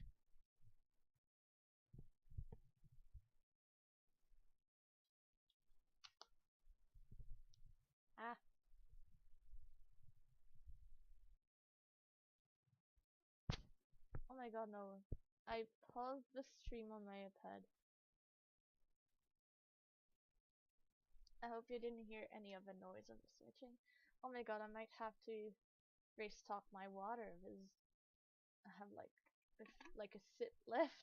Ah, oh my god, no. I paused the stream on my iPad. I hope you didn't hear any of the noise of the switching. Oh my god, I might have to restock my water because I have like a sip left.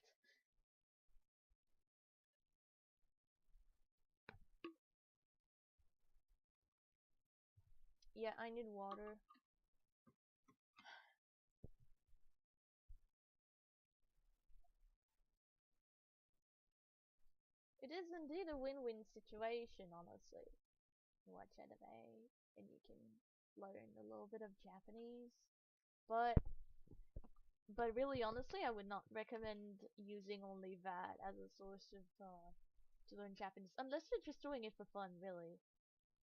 Yeah, I need water. It is indeed a win-win situation, honestly. You watch anime and you can learn a little bit of Japanese, but really honestly, I would not recommend using only that as a source of to learn Japanese unless you're just doing it for fun, really,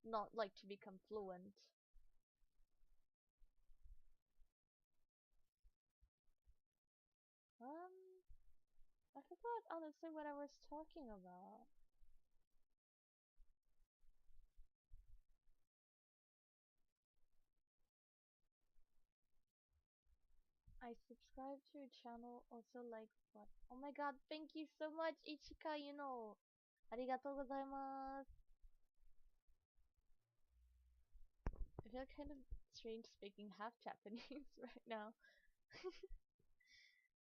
not like to become fluent. Um, I forgot honestly what I was talking about. I subscribe to your channel, also like what? Oh my god, thank you so much, Ichika, you know. ありがとうございます。I feel kind of strange speaking half Japanese right now.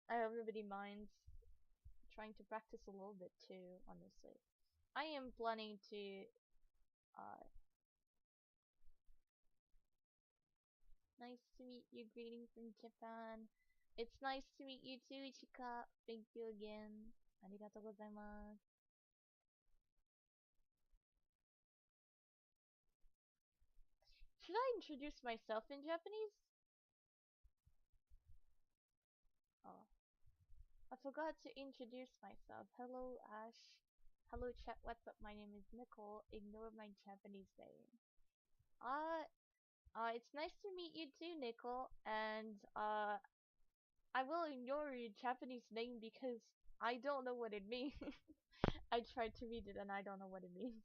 I hope nobody minds trying to practice a little bit too, honestly. I am planning to, uh, nice to meet you, greeting from Japan. It's nice to meet you too, Ichika. Thank you again. Arigatou gozaimasu. Should I introduce myself in Japanese? Oh, I forgot to introduce myself. Hello, Ash. Hello, chat. What's up? My name is Nicole. Ignore my Japanese name. Uh, it's nice to meet you too, Nicole. And, I will ignore your Japanese name because I don't know what it means. I tried to read it and I don't know what it means.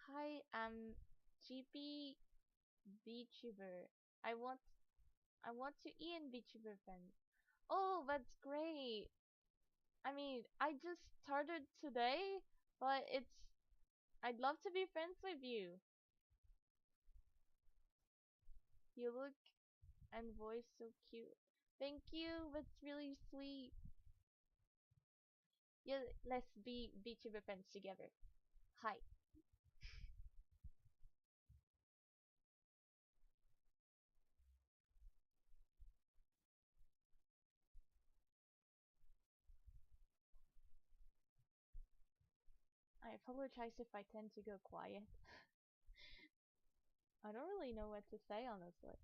Hi, I'm GP Vtuber. I want I want to Ian Vtuber friends. Oh, that's great. I mean, I just started today, but I'd love to be friends with you. You look and voice so cute. Thank you. That's really sweet. Yeah, let's be VTuber friends together. Hi. I apologize if I tend to go quiet. I don't really know what to say, honestly.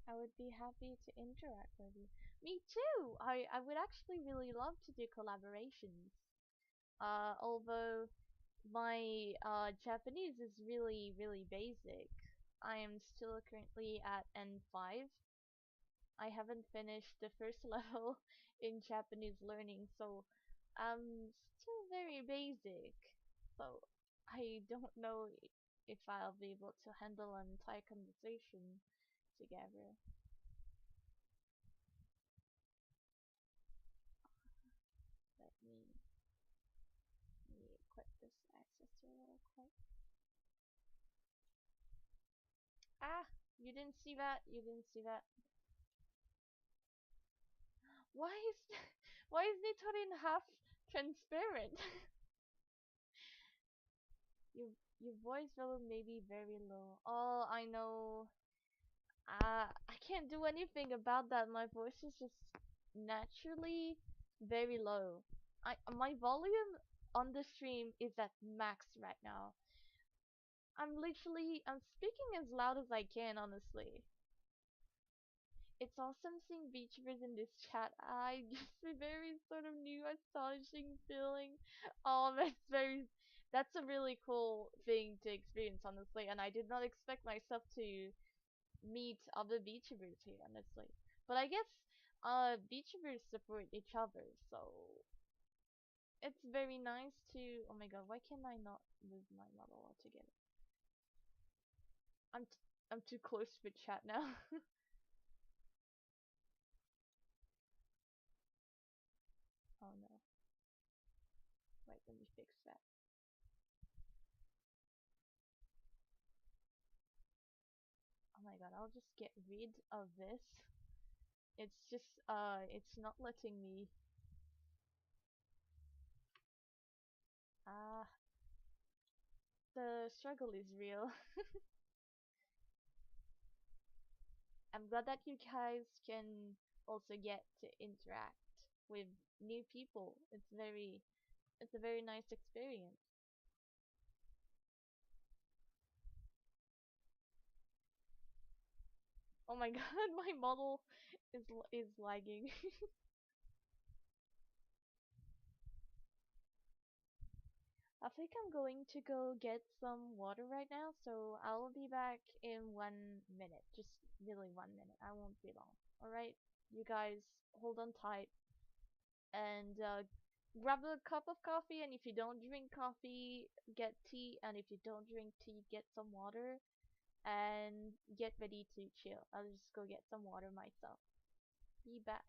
I would be happy to interact with you. Me too! I would actually really love to do collaborations. Although my Japanese is really, really basic. I am still currently at N5. I haven't finished the first level in Japanese learning, so I'm still very basic. So I don't know if I'll be able to handle an entire conversation together. Let me quit this accessor real quick. Ah! You didn't see that? You didn't see that? Why is why is Nitori half transparent? Your voice volume may be very low. Oh, I know. I can't do anything about that. My voice is just naturally very low. My volume on the stream is at max right now. I'm speaking as loud as I can, honestly. It's awesome seeing VTubers in this chat. I gives a very sort of new, astonishing feeling. Oh, that's a really cool thing to experience, honestly. And I did not expect myself to meet other VTubers here, honestly. But I guess, VTubers support each other, so it's very nice to. Oh my god, why can I not move my model altogether? I'm t I'm too close to chat now. Oh no. Wait, let me fix that. Oh my god, I'll just get rid of this. It's just, it's not letting me. Ah, the struggle is real. I'm glad that you guys can also get to interact with new people. It's a very nice experience. Oh my god, my model is lagging. I think I'm going to go get some water right now, so I'll be back in 1 minute. Just really 1 minute. I won't be long. Alright, you guys, hold on tight and grab a cup of coffee. And if you don't drink coffee, get tea. And if you don't drink tea, get some water and get ready to chill. I'll just go get some water myself. Be back.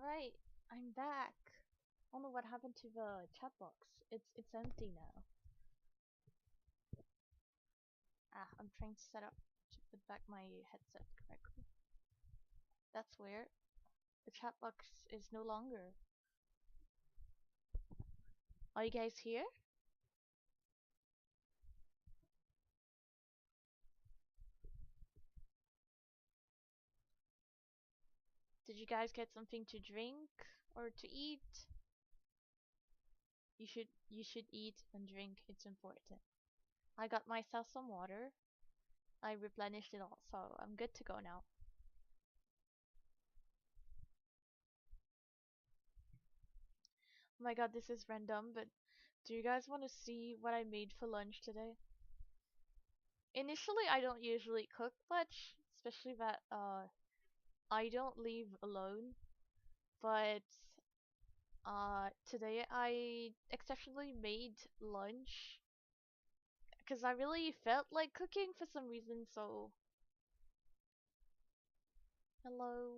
Alright, I'm back. I don't know what happened to the chat box. It's empty now. I'm trying to set up to put back my headset correctly. That's weird. The chat box is no longer. Are you guys here? Did you guys get something to drink or to eat? You should eat and drink. It's important. I got myself some water. I replenished it all, so I'm good to go now. Oh my god, this is random, but do you guys want to see what I made for lunch today? Initially, I don't usually cook much, especially that I don't live alone. But today I exceptionally made lunch because I really felt like cooking for some reason. So hello.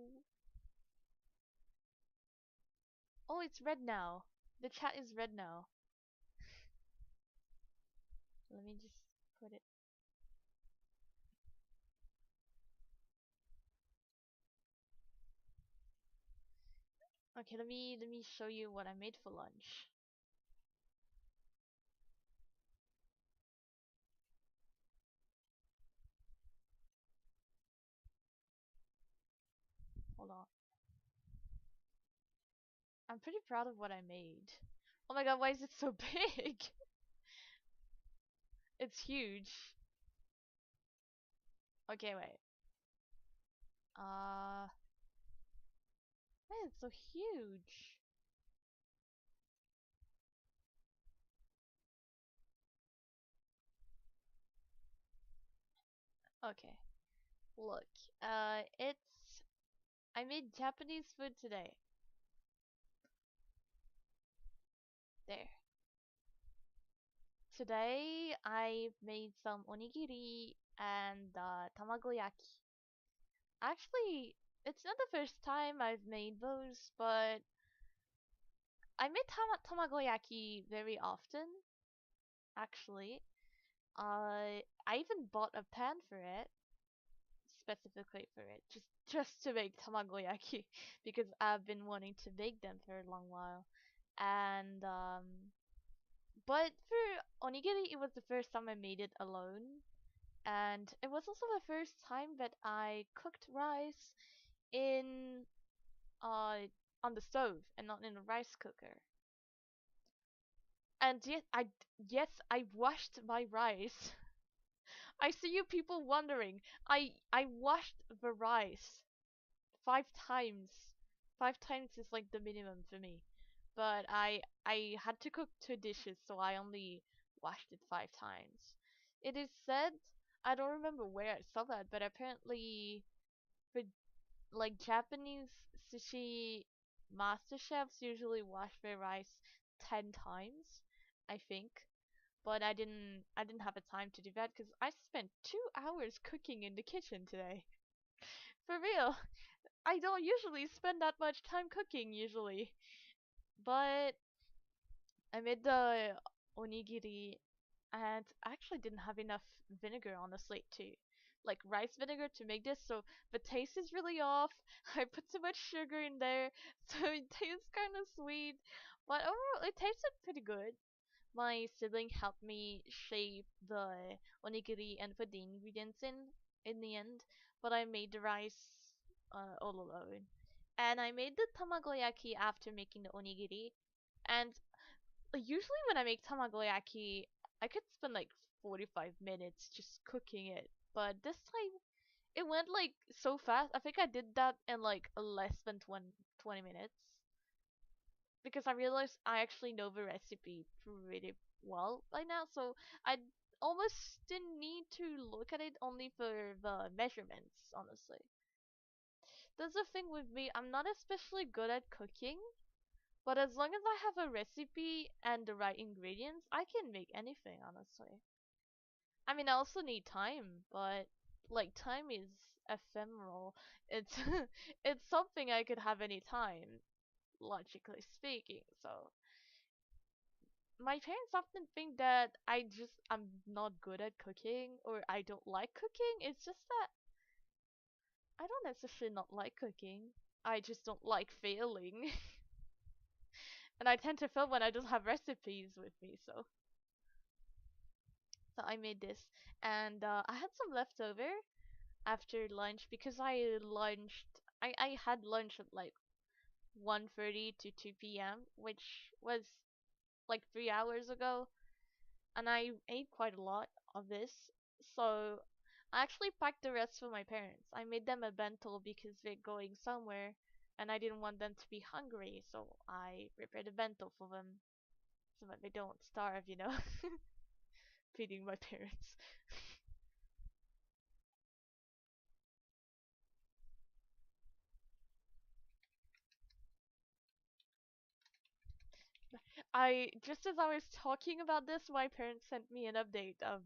Oh, it's red now. The chat is red now. Let me just put it. Okay, let me show you what I made for lunch. Hold on. I'm pretty proud of what I made. Oh my god, why is it so big? It's huge. Okay, wait. Uh, Man, it's so huge. Okay, look. It's I made Japanese food today. There. Today I made some onigiri and tamagoyaki. Actually, it's not the first time I've made those, but I made tamagoyaki very often. Actually, I even bought a pan for it, specifically for it, just to make tamagoyaki because I've been wanting to bake them for a long while. And but for onigiri, it was the first time I made it alone, and it was also the first time that I cooked rice in uh on the stove and not in a rice cooker. And yes, I washed my rice. I see you people wondering. I washed the rice 5 times. 5 times is like the minimum for me. But I had to cook 2 dishes, so I only washed it 5 times. It is said, I don't remember where I saw that, but apparently for like Japanese sushi master chefs usually wash their rice 10 times, I think. But I didn't have the time to do that because I spent 2 hours cooking in the kitchen today. For real. I don't usually spend that much time cooking usually, but I made the onigiri and I actually didn't have enough vinegar honestly to like rice vinegar to make this, so the taste is really off. I put too much sugar in there, so it tastes kind of sweet, but overall it tasted pretty good. My sibling helped me shape the onigiri and put the ingredients in the end, but I made the rice all alone. And I made the tamagoyaki after making the onigiri. And usually when I make tamagoyaki, I could spend like 45 minutes just cooking it. But this time it went like so fast. I think I did that in like less than 20 minutes because I realized I actually know the recipe pretty well by now, so I almost didn't need to look at it only for the measurements, honestly. That's the thing with me, I'm not especially good at cooking, but as long as I have a recipe and the right ingredients, I can make anything, honestly. I mean, I also need time, but like time is ephemeral. It's it's something I could have any time. logically speaking. So my parents often think that I'm not good at cooking or I don't like cooking. It's just that I don't necessarily not like cooking. I just don't like failing. And I tend to fail when I don't have recipes with me, so I made this and I had some leftover after lunch because I had lunch at like 1:30 to 2 p.m., which was like 3 hours ago, and I ate quite a lot of this. So I actually packed the rest for my parents. I made them a bento because they're going somewhere and I didn't want them to be hungry, so I prepared a bento for them so that they don't starve, feeding my parents. I just as I was talking about this, my parents sent me an update of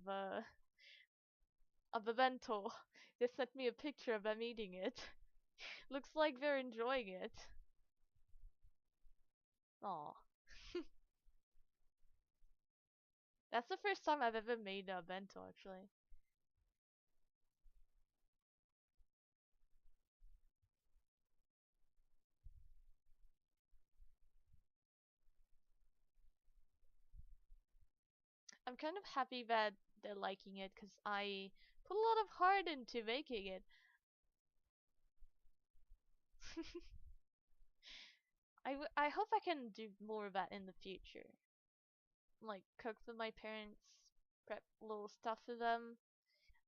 the bento. They sent me a picture of them eating it. Looks like they're enjoying it. Aw. That's the first time I've ever made a bento, actually. I'm kind of happy that they're liking it because I put a lot of heart into making it. I hope I can do more of that in the future. Like, cook for my parents, prep little stuff for them.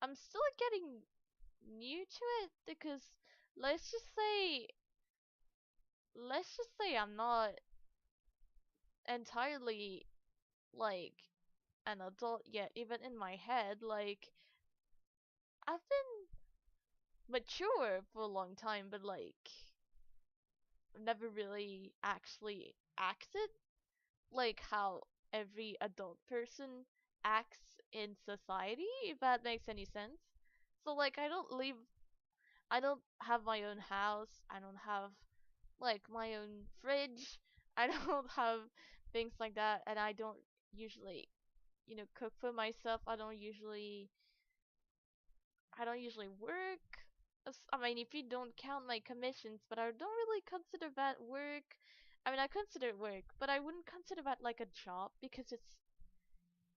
I'm still getting new to it because let's just say let's just say I'm not entirely like an adult yet, even in my head. Like, I've been mature for a long time, but like never really actually acted like how every adult person acts in society, if that makes any sense. So like I don't have my own house, I don't have like my own fridge, I don't have things like that, and I don't usually, cook for myself. I don't usually work. I mean, if you don't count my commissions, but I don't really consider that work. I mean, I consider it work, but I wouldn't consider that like a job because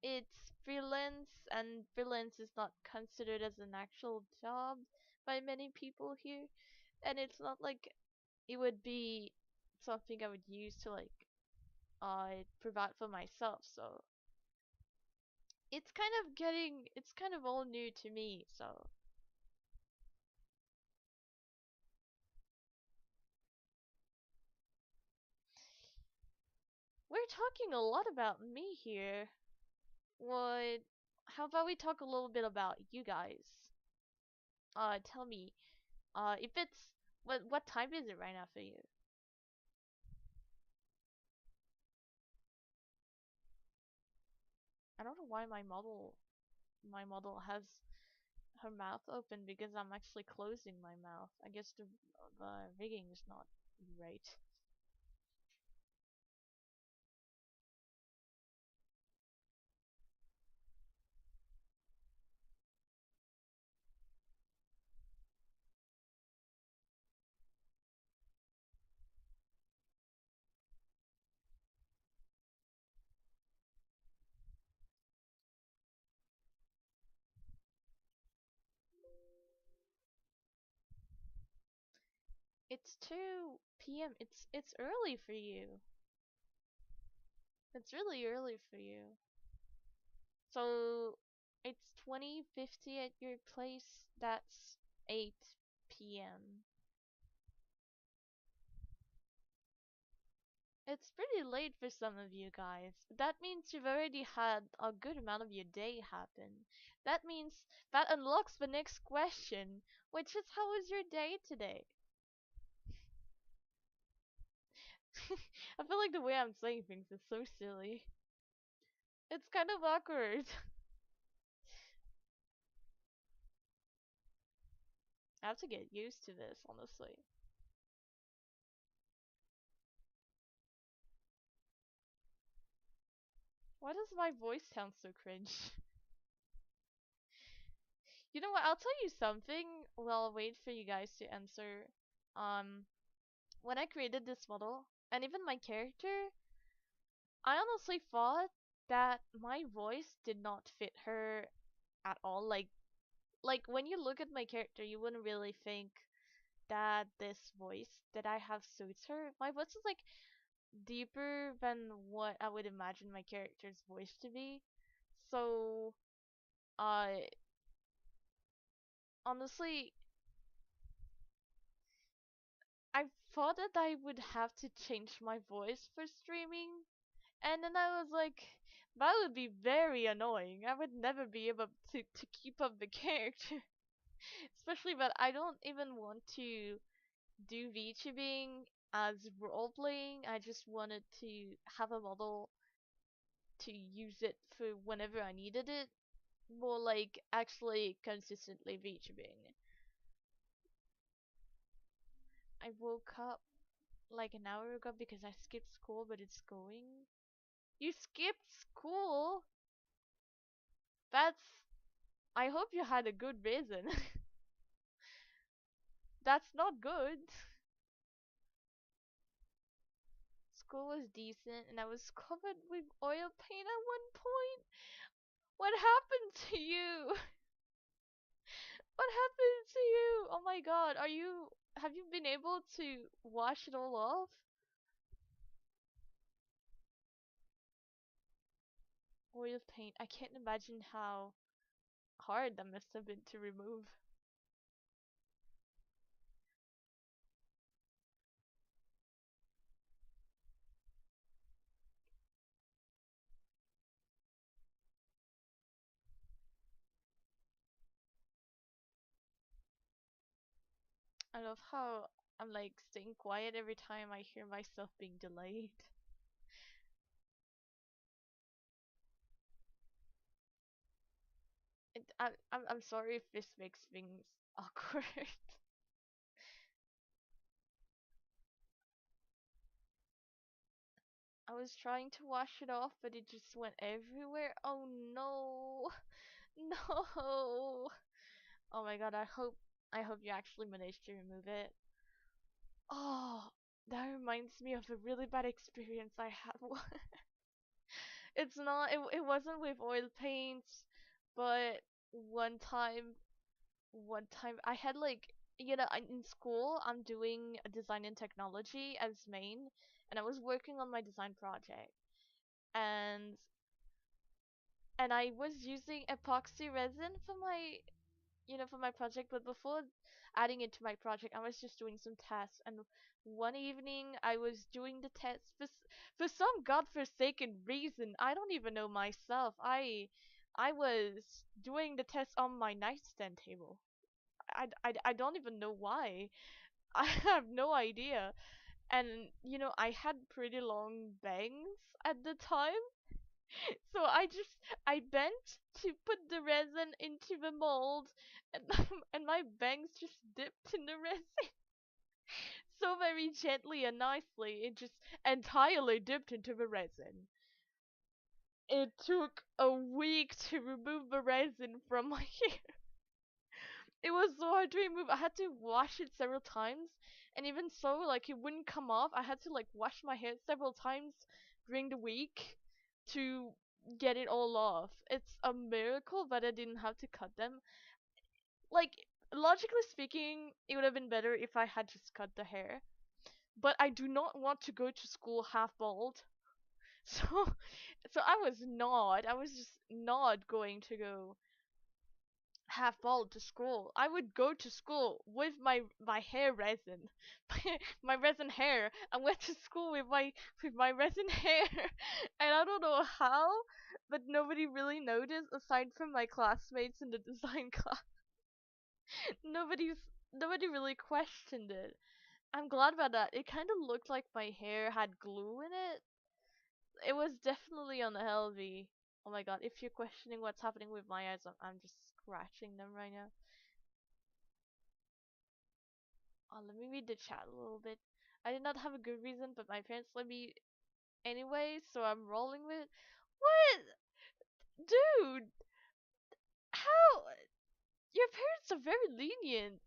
it's freelance, and freelance is not considered as an actual job by many people here, and it's not like it would be something I would use to like provide for myself. So it's kind of all new to me. So we're talking a lot about me here. What? How about we talk a little bit about you guys? Tell me, if it's what time is it right now for you? I don't know why my model has her mouth open because I'm actually closing my mouth. I guess the rigging is not right. It's 2 p.m. It's early for you. It's really early for you. So it's 20:50 at your place. That's 8 p.m. It's pretty late for some of you guys, but that means you've already had a good amount of your day happen. That means that unlocks the next question, which is how was your day today? I feel like the way I'm saying things is so silly. It's kind of awkward. I have to get used to this, honestly. Why does my voice sound so cringe? You know what? I'll tell you something. Well, I'll wait for you guys to answer. Um, when I created this model, and even my character, I honestly thought that my voice did not fit her at all. Like when you look at my character, you wouldn't really think that this voice that I have suits her. My voice is like deeper than what I would imagine my character's voice to be. So, uh, honestly, I thought that I would have to change my voice for streaming, and then I was like, that would be very annoying. I would never be able to keep up the character. Especially that I don't even want to do VTubing as role playing. I just wanted to have a model to use it for whenever I needed it. More like actually consistently VTubing. I woke up like an hour ago because I skipped school, but it's going. You skipped school? That's. I hope you had a good reason. That's not good. School was decent and I was covered with oil paint at one point. What happened to you? What happened to you? Oh my god, have you been able to wash it all off? Oil paint. I can't imagine how hard that must have been to remove. I love how I'm like staying quiet every time I hear myself being delayed. I'm sorry if this makes things awkward. I was trying to wash it off, but it just went everywhere. Oh no. No. Oh my god, I hope you actually managed to remove it. Oh, that reminds me of a really bad experience I had. It wasn't with oil paints, but one time I had like in school I'm doing a design and technology as main, and I was working on my design project, and I was using epoxy resin for my project, but before adding it to my project, I was just doing some tests. And one evening, I was doing the tests for some godforsaken reason. I don't even know myself. I was doing the test on my nightstand table. I don't even know why. I have no idea. And I had pretty long bangs at the time. So I bent to put the resin into the mold, and and my bangs just dipped in the resin so very gently and nicely. It just entirely dipped into the resin. It took a week to remove the resin from my hair. It was so hard to remove. I had to wash it several times, and even so, like it wouldn't come off. I had to like wash my hair several times during the week to get it all off. It's a miracle that I didn't have to cut them. Like logically speaking, it would have been better if I had just cut the hair. But I do not want to go to school half bald. So I was just not going to go half bald to school. I would go to school with my hair resin, my resin hair. I went to school with my resin hair, and I don't know how, but nobody really noticed aside from my classmates in the design class. Nobody's Nobody really questioned it. I'm glad about that. It kind of looked like my hair had glue in it. It was definitely unhealthy. Oh my god, if you're questioning what's happening with my eyes, I'm just scratching them right now. Let me read the chat a little bit. I did not have a good reason, but my parents let me anyway, so I'm rolling with it. What? Dude, how? Your parents are very lenient.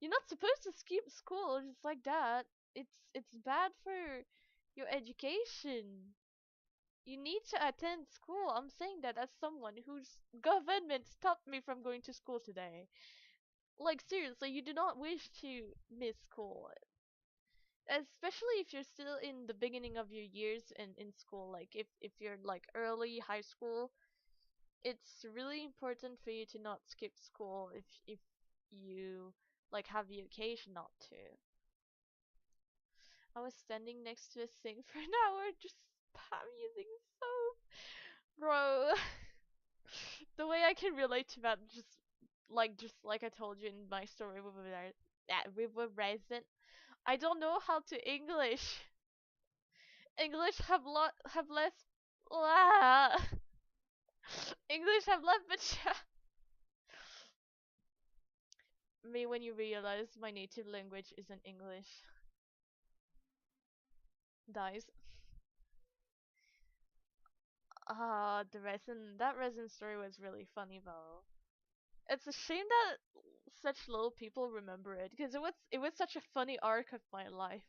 You're not supposed to skip school just like that. It's bad for your education. You need to attend school. I'm saying that as someone whose government stopped me from going to school today. Like seriously, you do not wish to miss school. Especially if you're still in the beginning of your years in school. Like if you're like early high school, it's really important for you to not skip school if you like have the occasion not to. I was standing next to a sink for an hour just spam using soap. Bro, the way I can relate to that just like I told you in my story with that river resin. I don't know how to English. English have less ah. English have less but me when you realize my native language isn't English. Dies. The resin that resin story was really funny though. It's a shame that such little people remember it because it was such a funny arc of my life.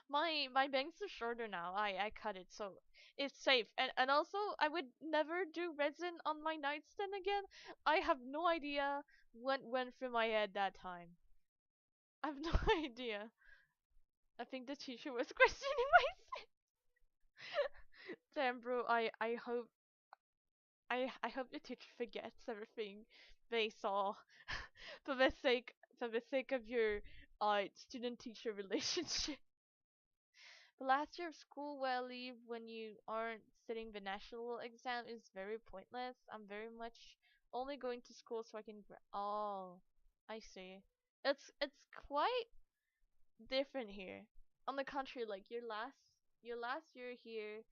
My bangs are shorter now. I cut it so it's safe. And also I would never do resin on my nightstand again. I have no idea what went through my head that time. I have no idea. I think the teacher was questioning my damn bro. I hope the teacher forgets everything they saw for the sake of your student teacher relationship. The last year of school where I leave when you aren't sitting the national exam is very pointless. I'm very much only going to school so I can oh, I see. It's quite different here. On the contrary, like your last year here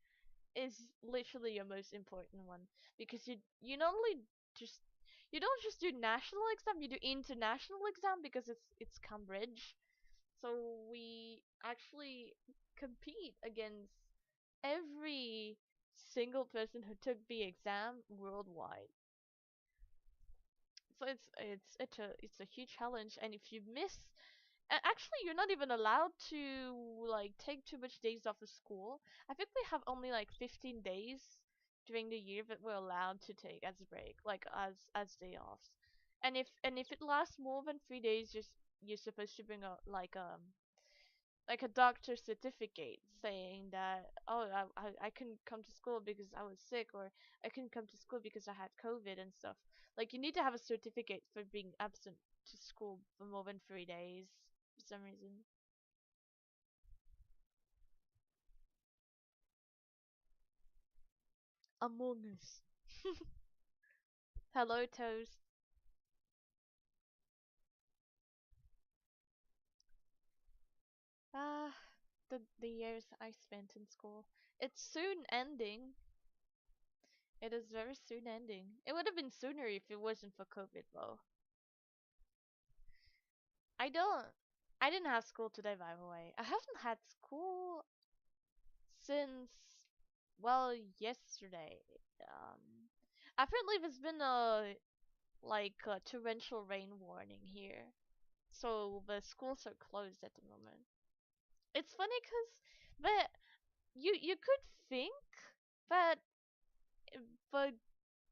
is literally your most important one because you not only just you don't just do national exam, you do international exam because it's Cambridge. So we actually compete against every single person who took the exam worldwide. So it's a huge challenge, and if you miss, and actually you're not even allowed to like take too much days off of school. I think we have only like 15 days during the year that we're allowed to take as a break, like as day offs. And if it lasts more than 3 days, just you're supposed to bring a like a doctor certificate saying that oh I couldn't come to school because I was sick, or I couldn't come to school because I had COVID and stuff. Like you need to have a certificate for being absent to school for more than 3 days for some reason. Among Us. Hello Toast. Ah, the years I spent in school. It's soon ending. It is very soon ending. It would have been sooner if it wasn't for COVID though. I don't. I didn't have school today, by the way. I haven't had school since, well, yesterday. Apparently there's been a torrential rain warning here, so the schools are closed at the moment. It's funny because the you could think that the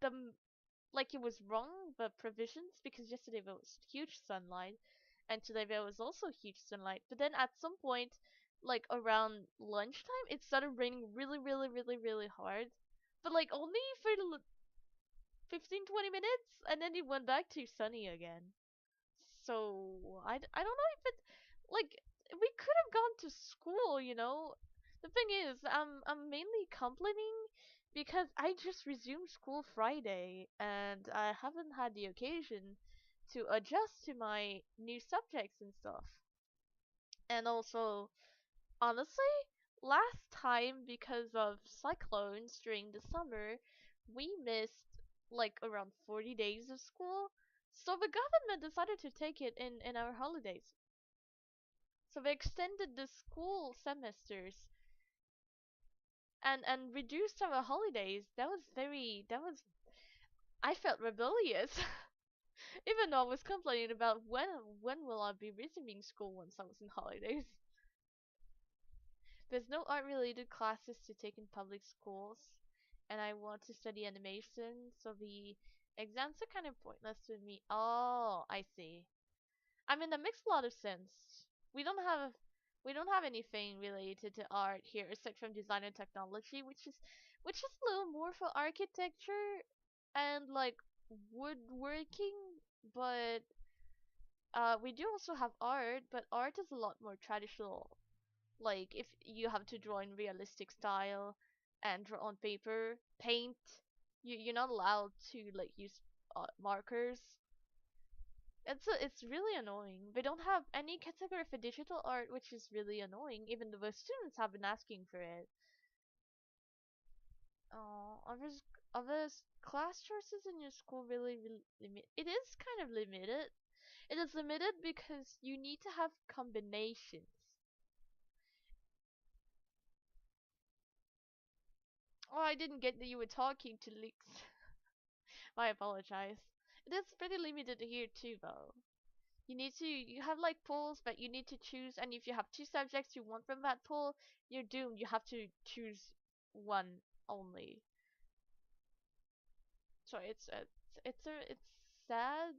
the like it was wrong the provisions because yesterday there was huge sunlight and today there was also huge sunlight, but then at some point like around lunchtime it started raining really really really really hard, but like only for 15-20 minutes and then it went back to sunny again. So I don't know if it like we could have gone to school, you know. The thing is, I'm mainly complaining because I just resumed school Friday and I haven't had the occasion to adjust to my new subjects and stuff. And also, honestly, last time because of cyclones during the summer, we missed like around 40 days of school. So the government decided to take it in our holidays. So they extended the school semesters. and reduced our holidays. That was I felt rebellious. Even though I was complaining about when will I be resuming school once I was in holidays. There's no art related classes to take in public schools, and I want to study animation, so the exams are kind of pointless to me. Oh, I see. I mean, that makes a lot of sense. We don't have we don't have anything related to art here aside from design and technology, which is a little more for architecture and like woodworking, but we do also have art, but art is a lot more traditional. Like if you have to draw in realistic style and draw on paper, paint, you're not allowed to like use markers. It's really annoying. They don't have any category for digital art, which is really annoying, even though the students have been asking for it. Oh, others class choices in your school really limit. It is kind of limited. It is limited because you need to have combinations. Oh, I didn't get that you were talking to Lix. I apologize. It is pretty limited here too, though. You have like pools, but you need to choose, and if you have two subjects you want from that pool, you're doomed. You have to choose one only. So it's sad,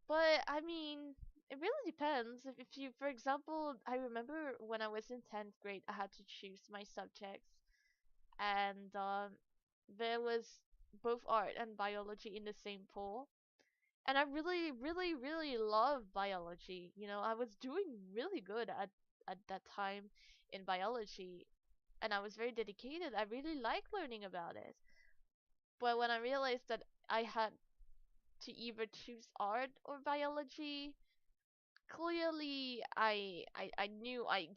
but I mean, it really depends. If you, for example, I remember when I was in 10th grade, I had to choose my subjects, and there was both art and biology in the same pool. And I really, really, really love biology. You know, I was doing really good at that time in biology, and I was very dedicated. I really liked learning about it. But when I realized that I had to either choose art or biology, clearly I knew I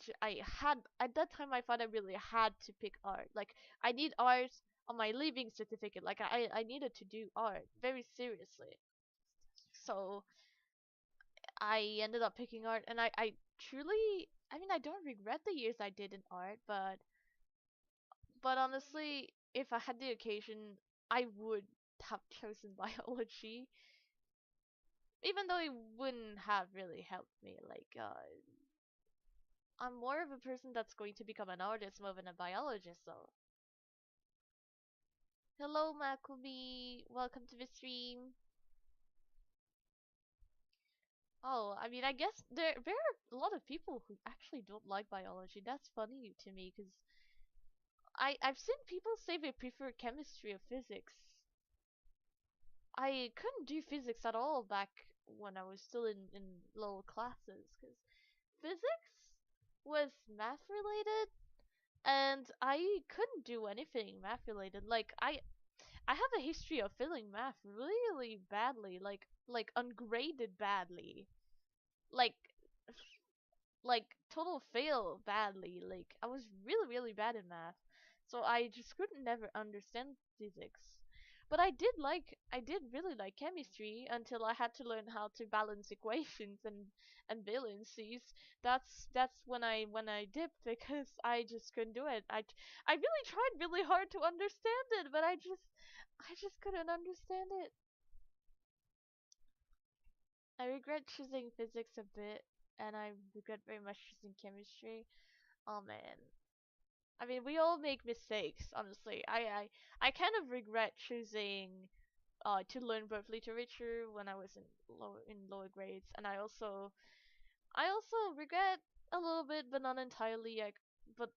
had at that time I thought I really had to pick art. Like I need art on my leaving certificate. Like I needed to do art very seriously. So I ended up picking art, and I truly, I mean, I don't regret the years I did in art, but honestly, if I had the occasion, I would have chosen biology, even though it wouldn't have really helped me. Like, I'm more of a person that's going to become an artist more than a biologist, so. Hello, Makubi. Welcome to the stream. Oh, I mean, I guess there are a lot of people who actually don't like biology. That's funny to me because I've seen people say they prefer chemistry or physics. I couldn't do physics at all back when I was still in lower classes because physics was math related and I couldn't do anything math related. Like I have a history of failing math really badly, like ungraded badly. Like like total fail badly. Like I was really bad in math, so I just couldn't never understand physics. But I did really like chemistry until I had to learn how to balance equations and valencies. That's when I dipped because I just couldn't do it. I really tried really hard to understand it, but I just couldn't understand it. I regret choosing physics a bit, and I regret very much choosing chemistry. Oh man. I mean, we all make mistakes, honestly. I kind of regret choosing to learn both literature when I was in lower grades, and I also regret a little bit, but not entirely. But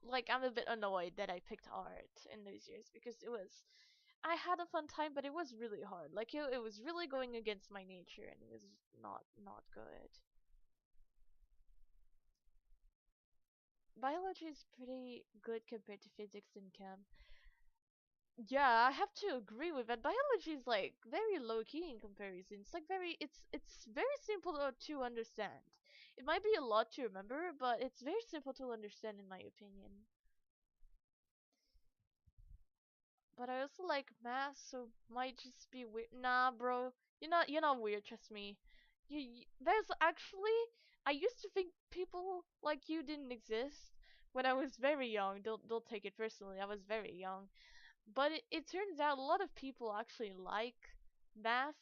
like I'm a bit annoyed that I picked art in those years because I had a fun time, but it was really hard. Like it was really going against my nature, and it was not good. Biology is pretty good compared to physics and chem. Yeah, I have to agree with that. Biology is like very low key in comparison. It's very simple to understand. It might be a lot to remember, but it's very simple to understand in my opinion. But I also like math, so might just be weird. Nah, bro, you're not weird. Trust me. There's actually I used to think people like you didn't exist, when I was very young. Don't take it personally. I was very young, but it turns out a lot of people actually like math,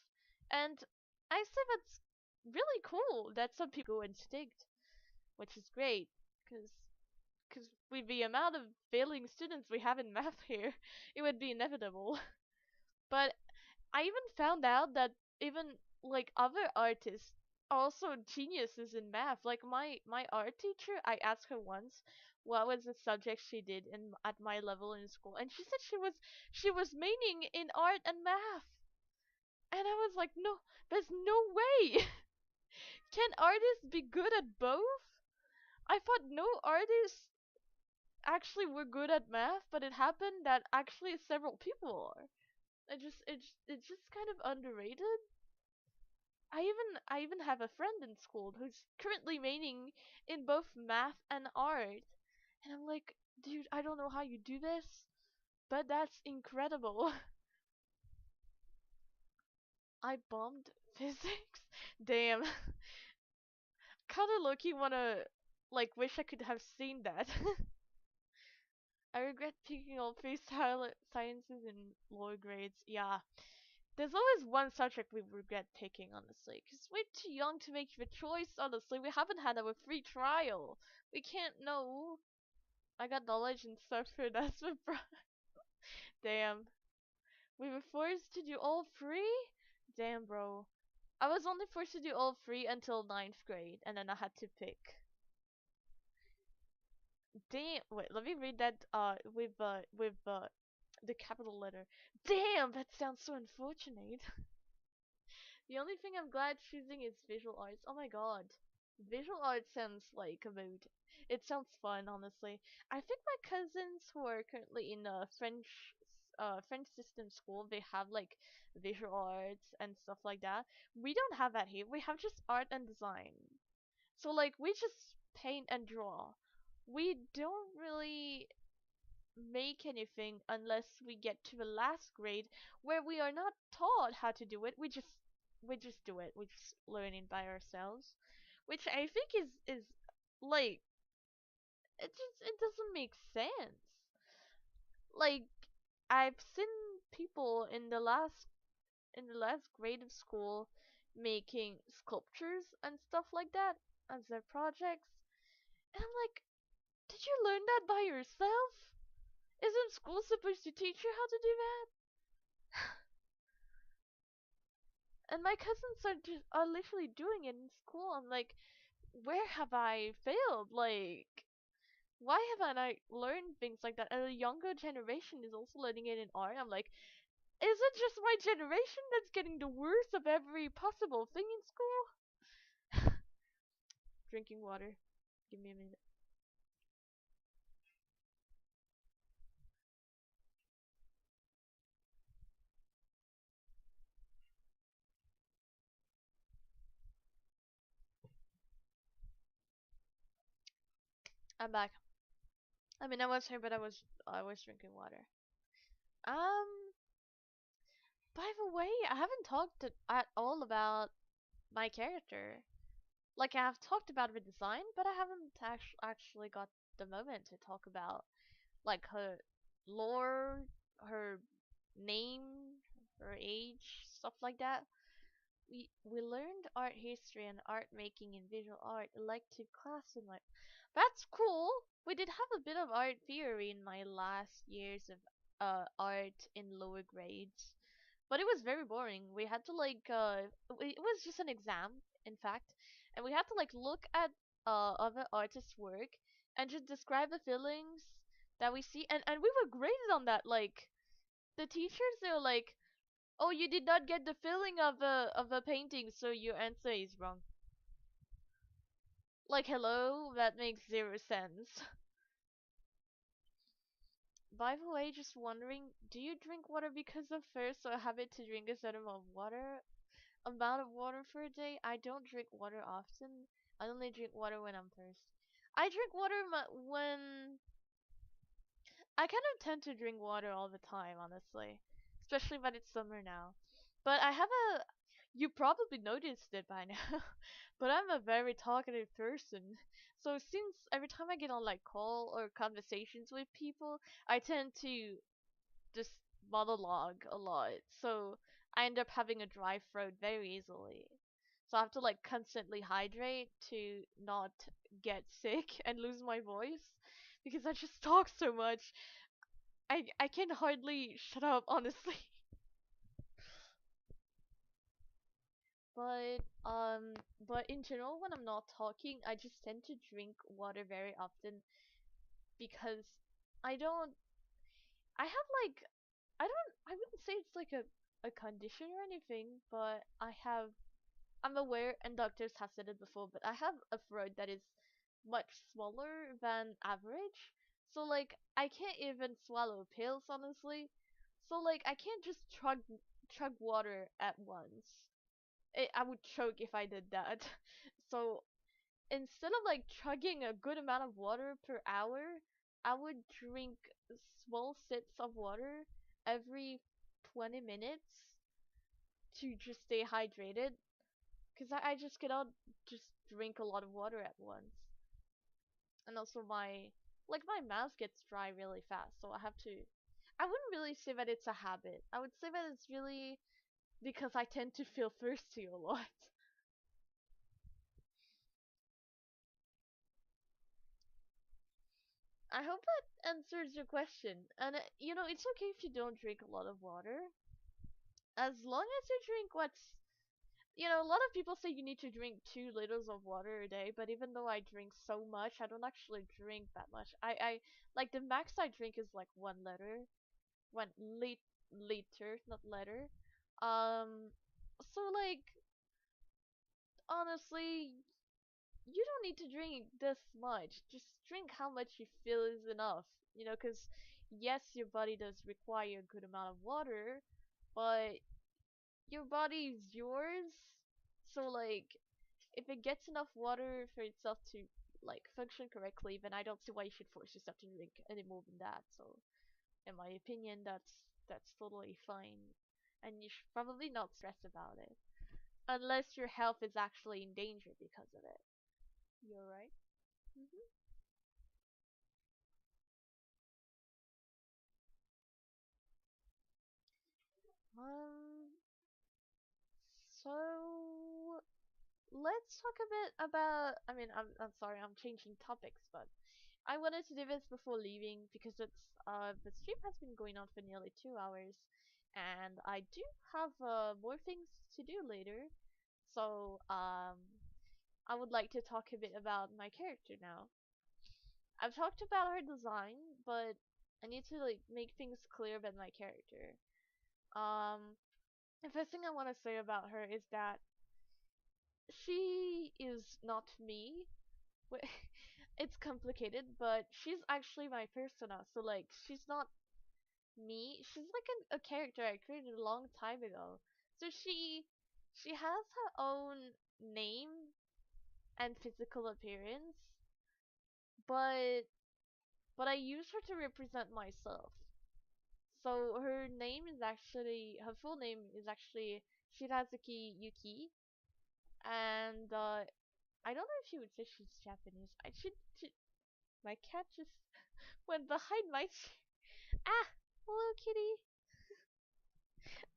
and I say that's really cool that some people go instinct, which is great, because with the amount of failing students we have in math here, it would be inevitable. But I even found out that even like other artists are also geniuses in math. Like my art teacher, I asked her once what was the subject she did in at my level in school, and she said she was maining in art and math. And I was like, no, there's no way. Can artists be good at both? I thought no artists actually were good at math, but it happened that actually several people are. It's just kind of underrated. I even have a friend in school who's currently maining in both math and art. And I'm like, dude, I don't know how you do this, but that's incredible. I bombed physics? Damn. Kinda low-key wanna, like, wish I could have seen that. I regret picking all three sciences in lower grades. Yeah. There's always one subject we regret picking, honestly, because we're too young to make the choice, honestly. We haven't had our free trial. We can't know. I got knowledge and stuff for that's what Damn. We were forced to do all three? Damn, bro. I was only forced to do all three until ninth grade, and then I had to pick. Damn. Wait, let me read that with the capital letter. Damn, that sounds so unfortunate. The only thing I'm glad choosing is visual arts. Oh my god. Visual arts sounds like a mood. It sounds fun, honestly. I think my cousins who are currently in a French system school, they have like visual arts and stuff like that. We don't have that here. We have just art and design. So like we just paint and draw. We don't really make anything unless we get to the last grade where we are not taught how to do it. We just do it. We just learn it by ourselves, which I think is like it doesn't make sense. Like I've seen people in the last grade of school making sculptures and stuff like that as their projects, and I'm like, did you learn that by yourself? Isn't school supposed to teach you how to do that? And my cousins are literally doing it in school. I'm like, where have I failed? Like, why haven't I learned things like that? And the younger generation is also learning it in art. I'm like, is it just my generation that's getting the worst of every possible thing in school? Drinking water. Give me a minute. I'm back. I mean, I was here, but I was drinking water. Um, by the way, I haven't talked at all about my character. Like I have talked about the design, but I haven't actually got the moment to talk about like her lore, her name, her age, stuff like that. We learned art history and art making in visual art elective class in my. That's cool. We did have a bit of art theory in my last years of art in lower grades, but it was very boring. We had to it was just an exam, in fact, and we had to like look at other artists' work and just describe the feelings that we see, and we were graded on that. Like the teachers, they were like, "Oh, you did not get the feeling of a painting, so your answer is wrong." Like, hello, that makes zero sense. By the way, just wondering, do you drink water because of thirst or habit to drink a certain amount of water for a day? I don't drink water often. I only drink water when I'm thirsty. I drink water when I kind of tend to drink water all the time, honestly, especially when it's summer now. But I have a You probably noticed it by now, but I'm a very talkative person. So since every time I get on like call or conversations with people, I tend to just monologue a lot. So I end up having a dry throat very easily. So I have to like constantly hydrate to not get sick and lose my voice because I just talk so much. I can hardly shut up honestly. But but in general when I'm not talking, I just tend to drink water very often because I don't I have like I wouldn't say it's like a condition or anything, but I'm aware and doctors have said it before, but I have a throat that is much smaller than average. So like I can't even swallow pills honestly. So like I can't just chug water at once. I would choke if I did that. So instead of like chugging a good amount of water per hour, I would drink small sips of water every 20 minutes to just stay hydrated. Because I just cannot just drink a lot of water at once. And also my mouth gets dry really fast, so I have to. I wouldn't really say that it's a habit. I would say that it's really because I tend to feel thirsty a lot. I hope that answers your question. And it's okay if you don't drink a lot of water, as long as you drink a lot of people say you need to drink 2 liters of water a day, but even though I drink so much, I don't actually drink that much. I like the max I drink is like 1 liter, one liter, not liter. Um, so like honestly, you don't need to drink this much. Just drink how much you feel is enough. Because yes, your body does require a good amount of water, but your body is yours. So like, if it gets enough water for itself to like function correctly, then I don't see why you should force yourself to drink any more than that. So, in my opinion, that's totally fine, and you should probably not stress about it unless your health is actually in danger because of it. You're right. Hmm. Um. So let's talk a bit about. I mean, I'm sorry, I'm changing topics, but I wanted to do this before leaving because the stream has been going on for nearly 2 hours, and I do have more things to do later. So I would like to talk a bit about my character now. I've talked about her design, but I need to like make things clear about my character. Um, the first thing I want to say about her is that she is not me. It's complicated, but she's actually my persona. So like, she's not me. She's like a character I created a long time ago. So she has her own name and physical appearance, but I use her to represent myself. So her full name is actually Shirazuki Yuki, and I don't know if she would say she's Japanese. My cat just went behind my ah, hello kitty.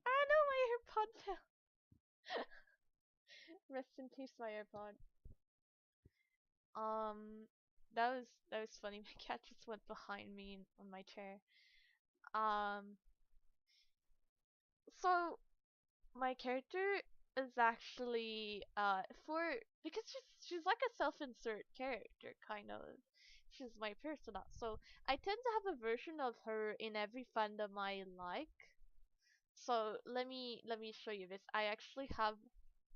Ah no, my AirPod fell. Rest in peace, my AirPod. Um, that was funny. My cat just went behind me on my chair. Um, so my character is actually for because she's like a self-insert character kind of. She's my persona. So I tend to have a version of her in every fandom I like. So let me show you this. I actually have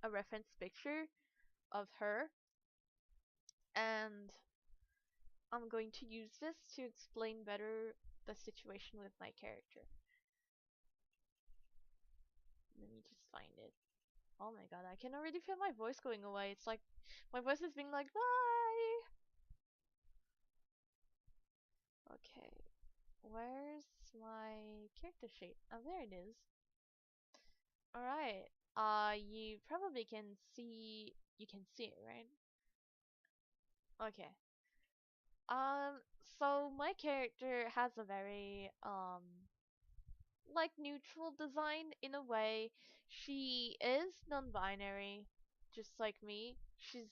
a reference picture of her, and I'm going to use this to explain better the situation with my character. Let me just find it. Oh my god, I can already feel my voice going away. It's like my voice is being like, bye! Okay, where's my character sheet? Oh, there it is. Alright. You probably can see, you can see it, right? Okay. So my character has a very like neutral design in a way. She is non-binary, just like me. She's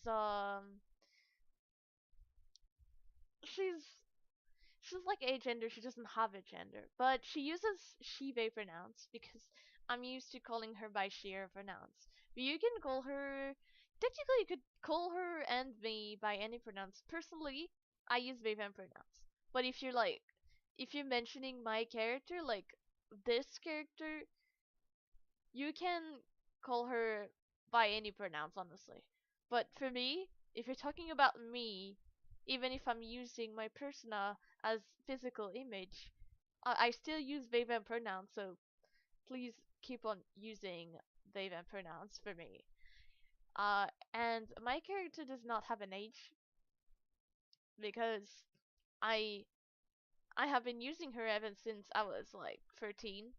she's like agender. She doesn't have a gender, but she uses she/they pronouns because I'm used to calling her by she/her pronouns. But you can call her. Technically, you could call her and me by any pronouns. Personally, I use they them pronouns. But if you're mentioning my character, like this character, you can call her by any pronouns, honestly. But for me, if you're talking about me, even if I'm using my persona as physical image, I still use they them pronouns, so please keep on using they them pronouns for me. And my character does not have an age because I I have been using her ever since I was like 13.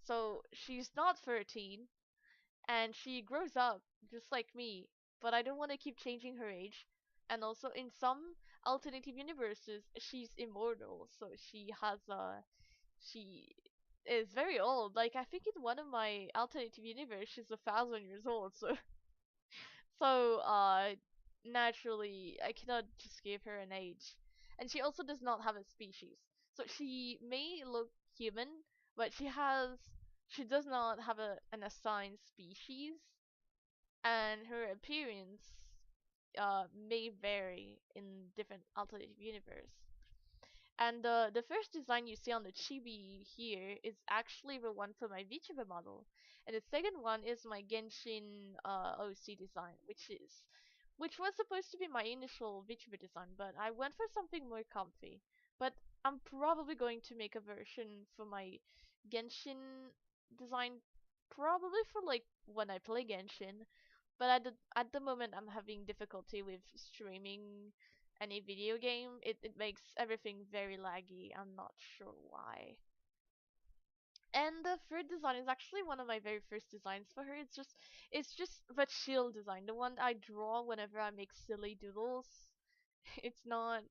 So she's not 13, and she grows up just like me, but I don't want to keep changing her age. And also, in some alternative universes, she's immortal, so she is very old. Like I think in one of my alternative universe, she's 1,000 years old. So naturally, I cannot just give her an age. And she also does not have a species, so she may look human, but she does not have an assigned species, and her appearance may vary in different alternative universe. And the first design you see on the chibi here is actually the one for my Vtuber model, and the second one is my Genshin OC design, which was supposed to be my initial Vtuber design, but I went for something more comfy. But I'm probably going to make a version for my Genshin design, probably for like when I play Genshin, but at the moment I'm having difficulty with streaming any video game. It makes everything very laggy. I'm not sure why. And the third design is actually one of my very first designs for her. It's just the chill design, the one I draw whenever I make silly doodles. It's not,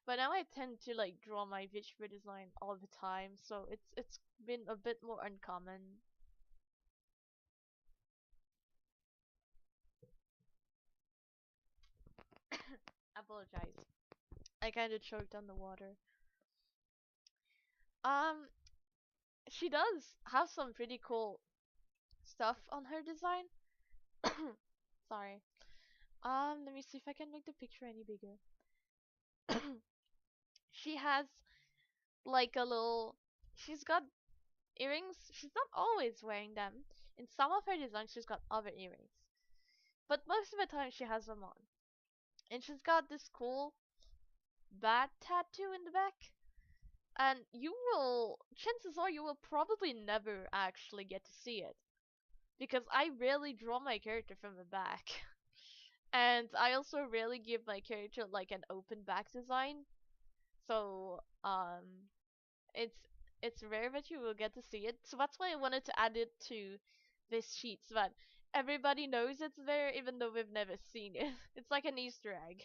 but now I tend to like draw my VTuber design all the time, so it's been a bit more uncommon. Apologize. I kind of choked on the water. Um, she does have some pretty cool stuff on her design. Sorry. Let me see if I can make the picture any bigger. She has like a little. She's got earrings. She's not always wearing them. In some of her designs, she's got other earrings, but most of the time she has them on. And she's got this cool bat tattoo in the back. And chances are you will probably never actually get to see it because I rarely draw my character from the back. And I also rarely give my character like an open back design. So it's it's rare that you will get to see it. So that's why I wanted to add it to this sheet so that everybody knows it's there even though we've never seen it. It's like an Easter egg.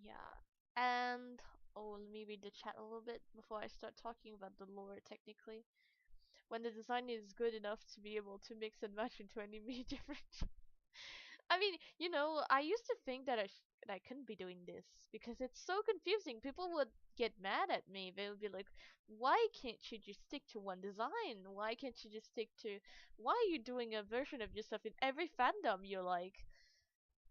Yeah. And oh, let me read the chat a little bit before I start talking about the lore technically. When the design is good enough to be able to mix and match into any different. I mean, I used to think that that I couldn't be doing this because it's so confusing. People would get mad at me. They would be like, "Why can't you just stick to one design? Why can't you just stick to? Why are you doing a version of yourself in every fandom you like?"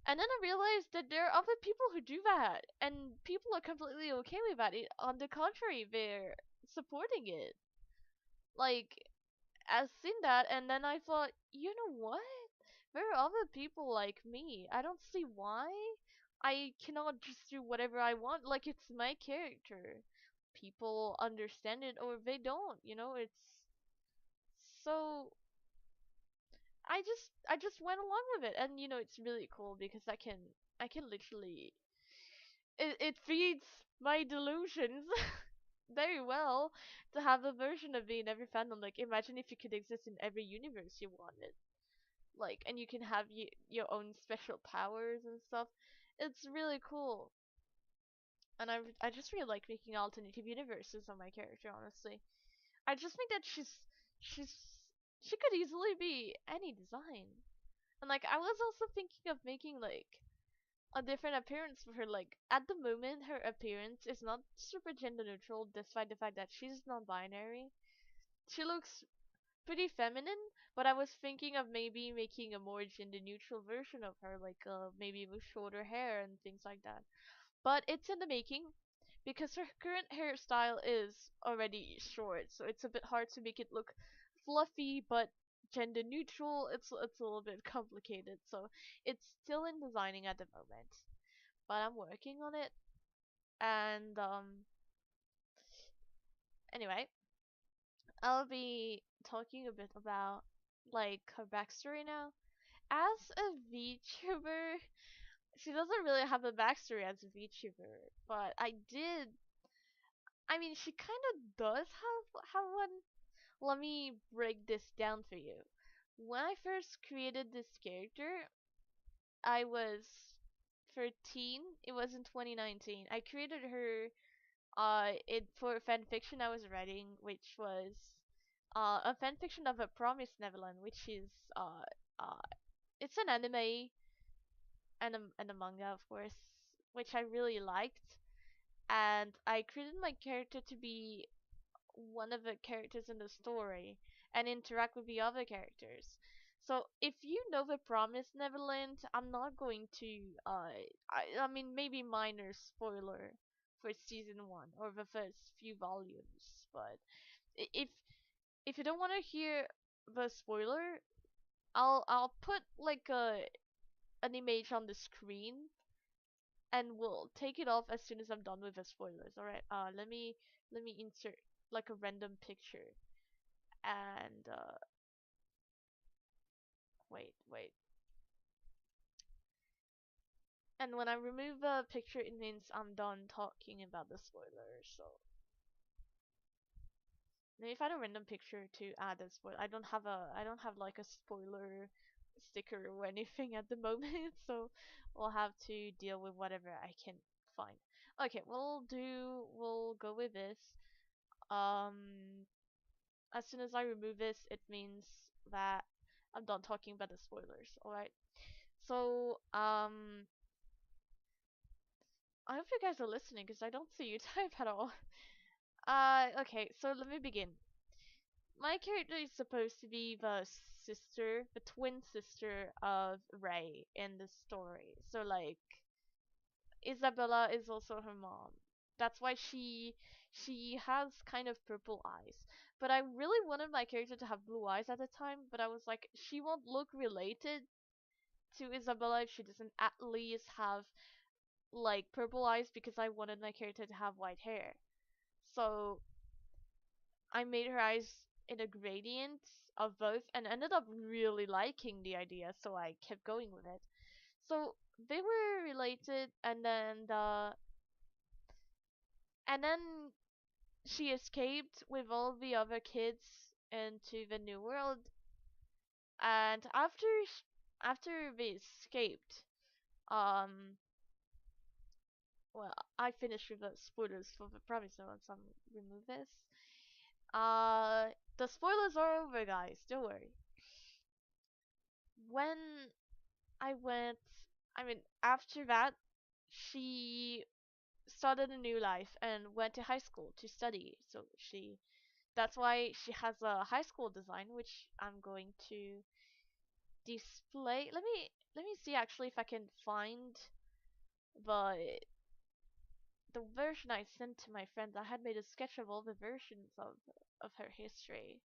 And then I realized that there are other people who do that, and people are completely okay with that. On the contrary, they're supporting it. Like, I've seen that, and then I thought, you know what? There are other people like me. I don't see why I cannot just do whatever I want. Like, it's my character. People understand it or they don't. It's so. I just went along with it, and it's really cool because I can literally it feeds my delusions very well to have a version of me in every fandom. Like, imagine if you could exist in every universe you wanted. Like, and you can have your own special powers and stuff. It's really cool. And I just really like making alternative universes on my character, honestly. I just think that she's she could easily be any design. And like I was also thinking of making like a different appearance for her. Like at the moment her appearance is not super gender neutral despite the fact that she's non-binary. She looks pretty feminine, but I was thinking of maybe making a more gender neutral version of her, like maybe with shorter hair and things like that. But it's in the making because her current hairstyle is already short, so it's a bit hard to make it look fluffy but gender neutral. It's a little bit complicated, so it's still in designing at the moment. But I'm working on it, and anyway, I'll be talking a bit about like her backstory now. As a VTuber, she doesn't really have a backstory as a VTuber, but I mean, she kind of does have one. Let me break this down for you. When I first created this character, I was 13. It was in 2019. I created her it for a fanfiction I was writing, which was a fanfiction of a Promised Neverland, which is uh uh it's an anime and a manga, of course, which I really liked. And I created my character to be one of the characters in the story and interact with the other characters. So if you know the Promised Neverland, I'm not going to I mean maybe minor spoiler for season 1 or the first few volumes, but if you don't want to hear the spoiler, I'll put like a an image on the screen and we'll take it off as soon as I'm done with the spoilers. All right. Let me insert like a random picture and wait. And when I remove a picture, it means I'm done talking about the spoilers. So let me find a random picture to add a spoiler. I don't have like a spoiler sticker or anything at the moment, so we'll have to deal with whatever I can find. Okay, we'll go with this. Um, as soon as I remove this, it means that I'm done talking about the spoilers. All right. So I hope you guys are listening because I don't see you type at all. Okay, so let me begin. My character is supposed to be the twin sister of Ray in the story. So like, Isabella is also her mom. That's why she has kind of purple eyes. But I really wanted my character to have blue eyes at the time, but I was like, she won't look related to Isabella if she doesn't at least have like purple eyes because I wanted my character to have white hair. So I made her eyes in a gradient of both and ended up really liking the idea, so I kept going with it. So they were related and then she escaped with all the other kids into the new world and after they escaped um well, I finished with the spoilers for the premise, so let's remove this. Uh, the spoilers are over, guys. Don't worry. When I went, I mean, after that, she started a new life and went to high school to study. That's why she has a high school design, which I'm going to display. Let me see actually if I can find the the version I sent to my friends. I had made a sketch of all the versions of her history.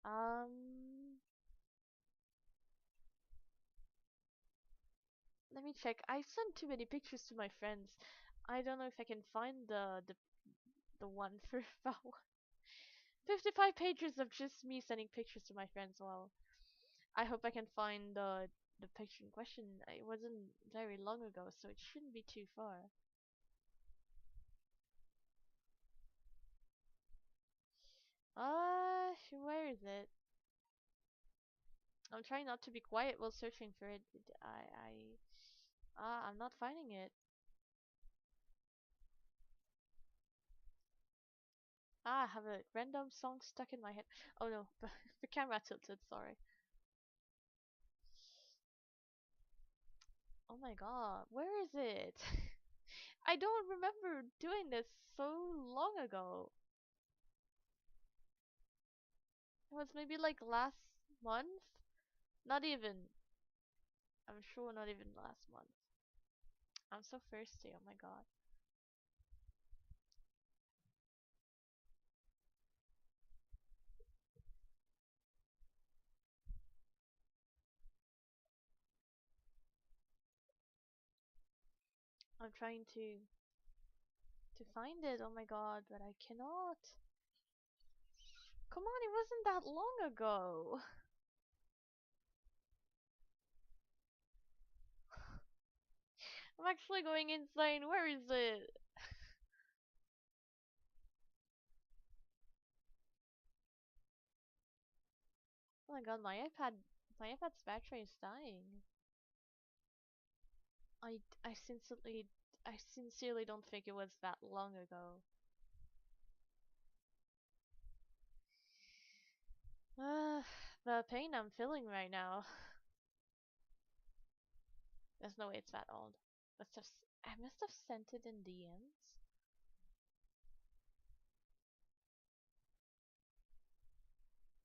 Um, let me check. I sent too many pictures to my friends. I don't know if I can find the one for about 55 pages of just me sending pictures to my friends. Well, I hope I can find the picture in question. It wasn't very long ago, so it shouldn't be too far. Where is it? I'm trying not to be quiet while searching for it. I'm not finding it. I have a random song stuck in my head. Oh no, the camera tilted, sorry. Oh my god, where is it? I don't remember doing this so long ago. It was maybe like last month? Not even. I'm sure not even last month. I'm so thirsty, oh my god. I'm trying to find it, oh my god, but I cannot. Come on, it wasn't that long ago. I'm actually going insane. Where is it? Oh my god, my iPad's battery is dying. I sincerely don't think it was that long ago. The pain I'm feeling right now. There's no way it's that old. I must have sent it in DMs.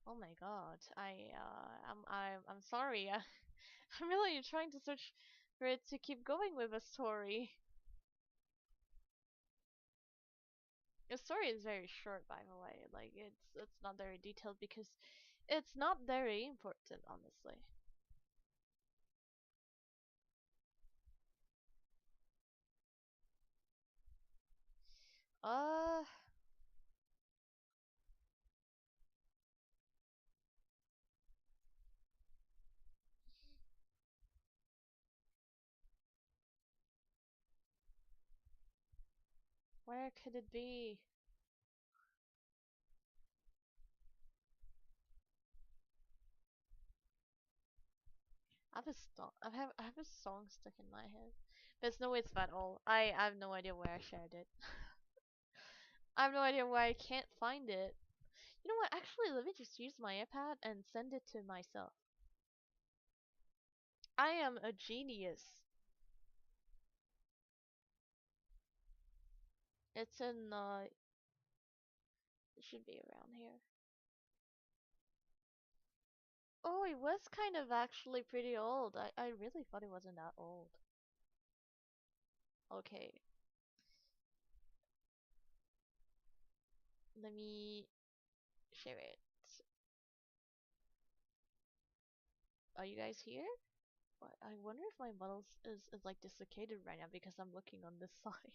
Oh my god. I'm sorry. I'm really trying to search for it to keep going with a story. The story is very short, by the way. Like it's not very detailed because it's not very important, honestly. Uh, where could it be? I have a song stuck in my head. There's no way it's that old. I have no idea where I shared it. I have no idea why I can't find it. You know what? Actually, let me just use my iPad and send it to myself. I am a genius. It's in it should be around here. Oh, it was kind of actually pretty old. I really thought it wasn't that old. Okay, let me share it. Are you guys here? I wonder if my model is like dislocated right now because I'm looking on this side.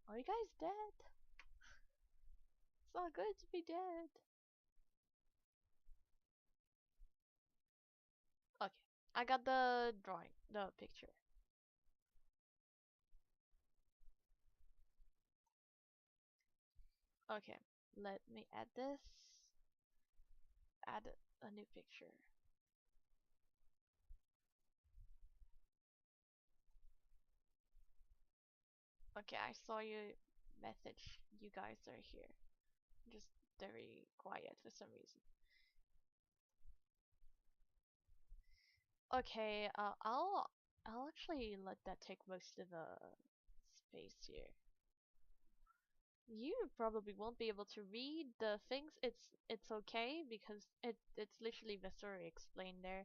Are you guys dead? It's not good to be dead. Okay, I got the drawing, the picture. Okay, let me add this. Add a new picture. Okay, I saw your message. You guys are here. Just very quiet for some reason. Okay, I'll actually let that take most of the space here. You probably won't be able to read the things. It's okay because it's literally the story explained there.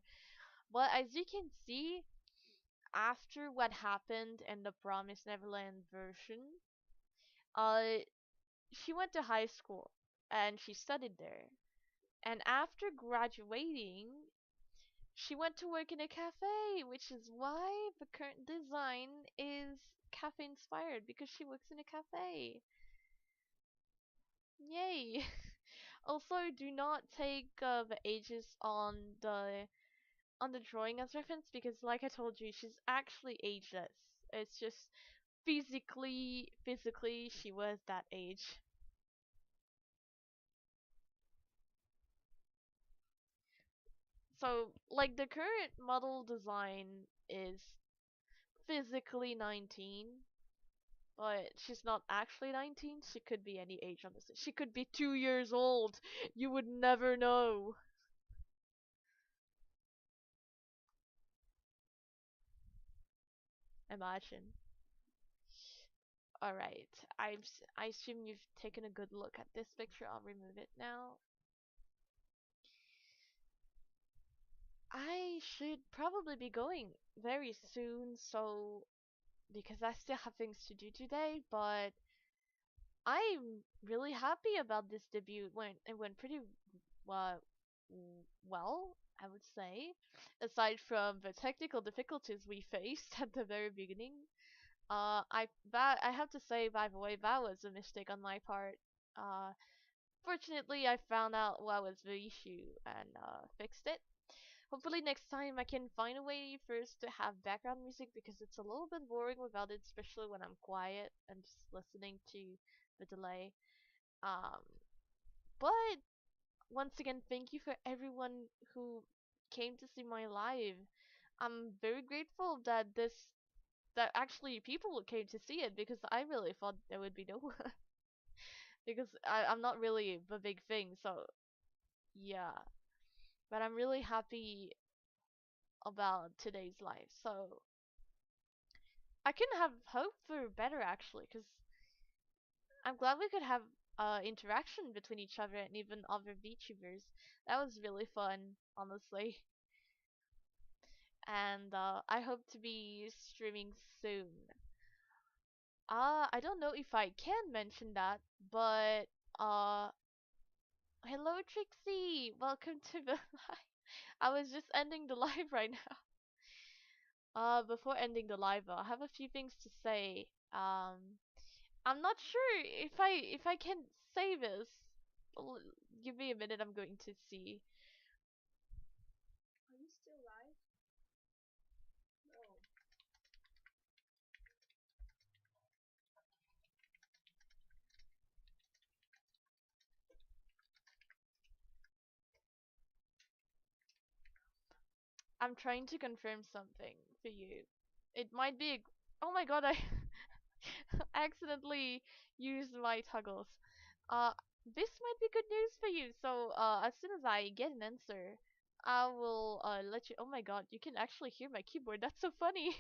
But as you can see, after what happened in the Promised Neverland version, uh, she went to high school and she studied there. And after graduating, she went to work in a cafe, which is why the current design is cafe inspired because she works in a cafe. Yay! Also, do not take the ages on on the drawing as reference because, like I told you, she's actually ageless. It's just physically, she was that age. So, like, the current model design is physically 19, but she's not actually 19. She could be any age on this. She could be 2 years old. You would never know. Imagine. Alright, I assume you've taken a good look at this picture. I'll remove it now. I should probably be going very soon, so because I still have things to do today, but I'm really happy about this debut. It went pretty uh, well, I would say. Aside from the technical difficulties we faced at the very beginning, I have to say, by the way, that was a mistake on my part. Uh, Fortunately, I found out what was the issue and fixed it. Hopefully next time I can find a way first to have background music because it's a little bit boring without it, especially when I'm quiet and just listening to the delay. Um, but once again, thank you for everyone who came to see my live. I'm very grateful that actually people came to see it because I really thought there would be no one because I'm not really the big thing, so yeah. But I'm really happy about today's live. So I can have hope for better actually, because I'm glad we could have interaction between each other and even other VTubers. That was really fun, honestly. And I hope to be streaming soon. I don't know if I can mention that, but hello Trixie, welcome to the live. I was just ending the live right now. Before ending the live, I have a few things to say. I'm not sure if I can say this. Give me a minute. I'm going to see. Are you still live? No. I'm trying to confirm something for you. It might be. Oh my god! I accidentally used my toggles. Uh, this might be good news for you. So as soon as I get an answer, I will let you. Oh my god! You can actually hear my keyboard. That's so funny.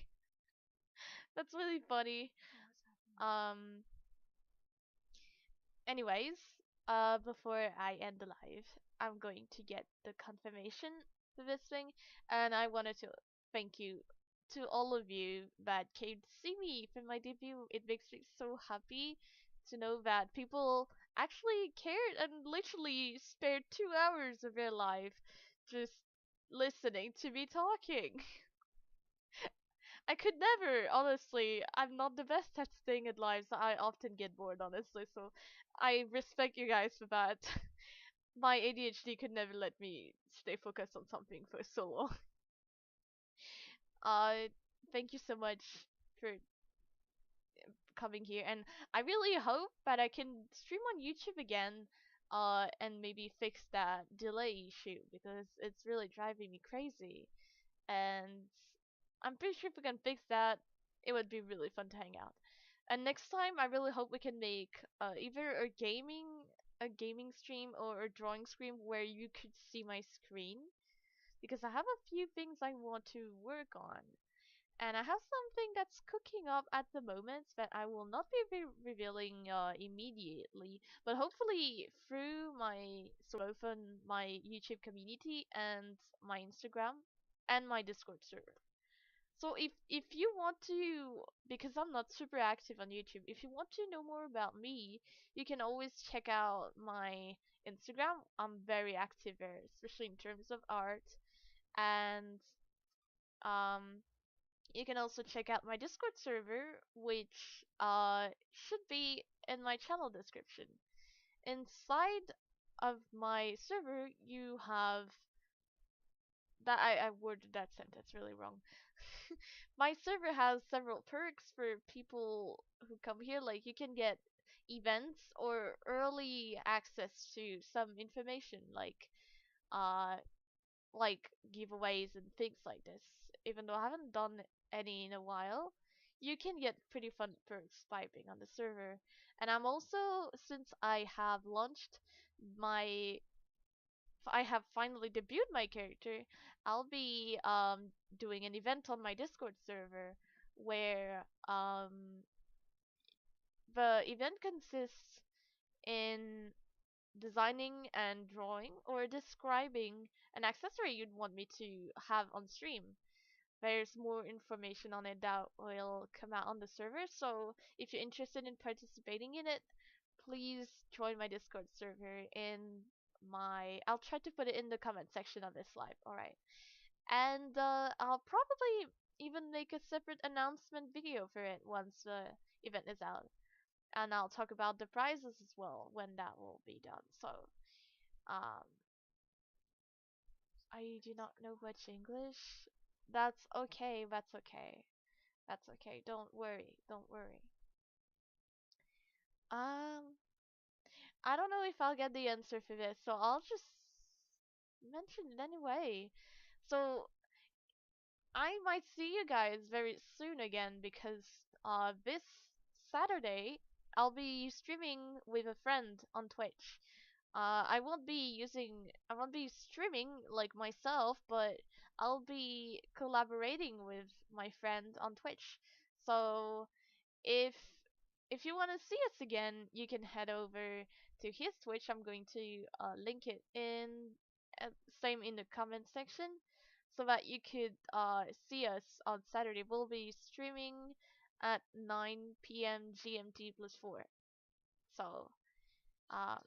That's really funny. Um. Anyways, before I end the live, I'm going to get the confirmation for this thing, and I wanted to thank you to all of you that came to see me for my debut. It makes me so happy to know that people actually cared and literally spared 2 hours of their life just listening to me talking. I could never, honestly. I'm not the best at staying at live, so I often get bored, honestly. So I respect you guys for that. My ADHD could never let me stay focused on something for so long. Uh, Thank you so much for coming here, and I really hope that I can stream on YouTube again. And maybe fix that delay issue because it's really driving me crazy. And I'm pretty sure if we can fix that, it would be really fun to hang out. And next time, I really hope we can make either a gaming stream or a drawing stream where you could see my screen because I have a few things I want to work on. And I have something that's cooking up at the moment that I will not be revealing immediately, but hopefully through my both on my YouTube community and my Instagram and my Discord server. So if you want to, because I'm not super active on YouTube, if you want to know more about me, you can always check out my Instagram. I'm very active there, especially in terms of art. And um, you can also check out my Discord server, which should be in my channel description. Inside of my server, you have that I worded that sentence really wrong. My server has several perks for people who come here. Like you can get events or early access to some information, uh like giveaways and things like this. Even though I haven't done any in a while, you can get pretty fun perks by being on the server. And I'm also, since I have finally debuted my character, I'll be doing an event on my Discord server where the event consists in designing and drawing or describing an accessory you'd want me to have on stream. There's more information on it that will come out on the server, so if you're interested in participating in it, please join my Discord server in I'll try to put it in the comment section of this live, alright? And I'll probably even make a separate announcement video for it once the event is out. And I'll talk about the prizes as well when that will be done. So, um, I do not know much English. That's okay, that's okay. That's okay. Don't worry, don't worry. Um, I don't know if I'll get the answer for this, so I'll just mention it anyway. So, I might see you guys very soon again because this Saturday I'll be streaming with a friend on Twitch. I won't be streaming like myself, but I'll be collaborating with my friend on Twitch. So if if you want to see us again, you can head over to his Twitch. I'm going to link it in same in the comment section so that you could see us on Saturday. We'll be streaming at 9 p.m. GMT plus 4. So uh,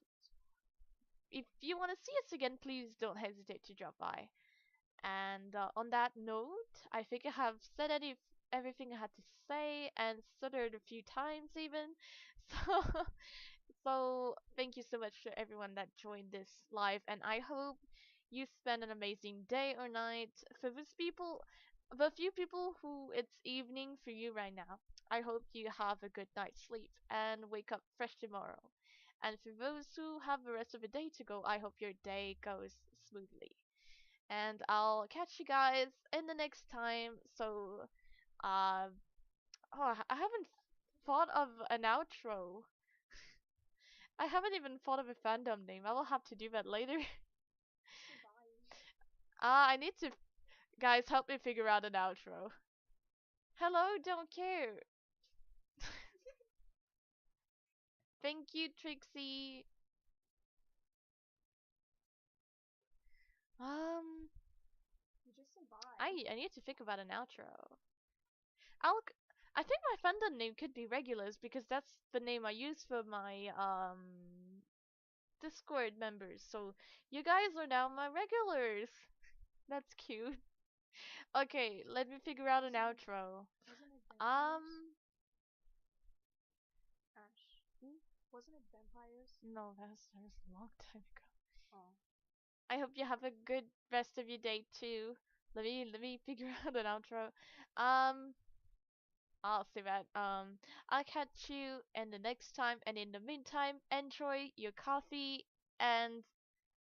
if you want to see us again, please don't hesitate to drop by. And on that note, I think I have said everything I had to say and stuttered a few times even. So, so thank you so much to everyone that joined this live, and I hope you spend an amazing day or night. For those people, the few people who it's evening for you right now, I hope you have a good night's sleep and wake up fresh tomorrow. And for those who have the rest of the day to go, I hope your day goes smoothly. And I'll catch you guys in the next time. So, uh, oh, I haven't thought of an outro. I haven't even thought of a fandom name. I will have to do that later. I need to. Guys, help me figure out an outro. Hello, don't care. Thank you, Trixie. Um, I need to think about an outro. I'll. I think my fandom name could be Regulars because that's the name I use for my Discord members. So you guys are now my regulars. That's cute. Okay, let me figure out an outro. Um, no, that was a long time ago. I hope you have a good rest of your day too. Let me figure out an outro. Um, I'll say that. I'll catch you in the next time, and in the meantime, enjoy your coffee and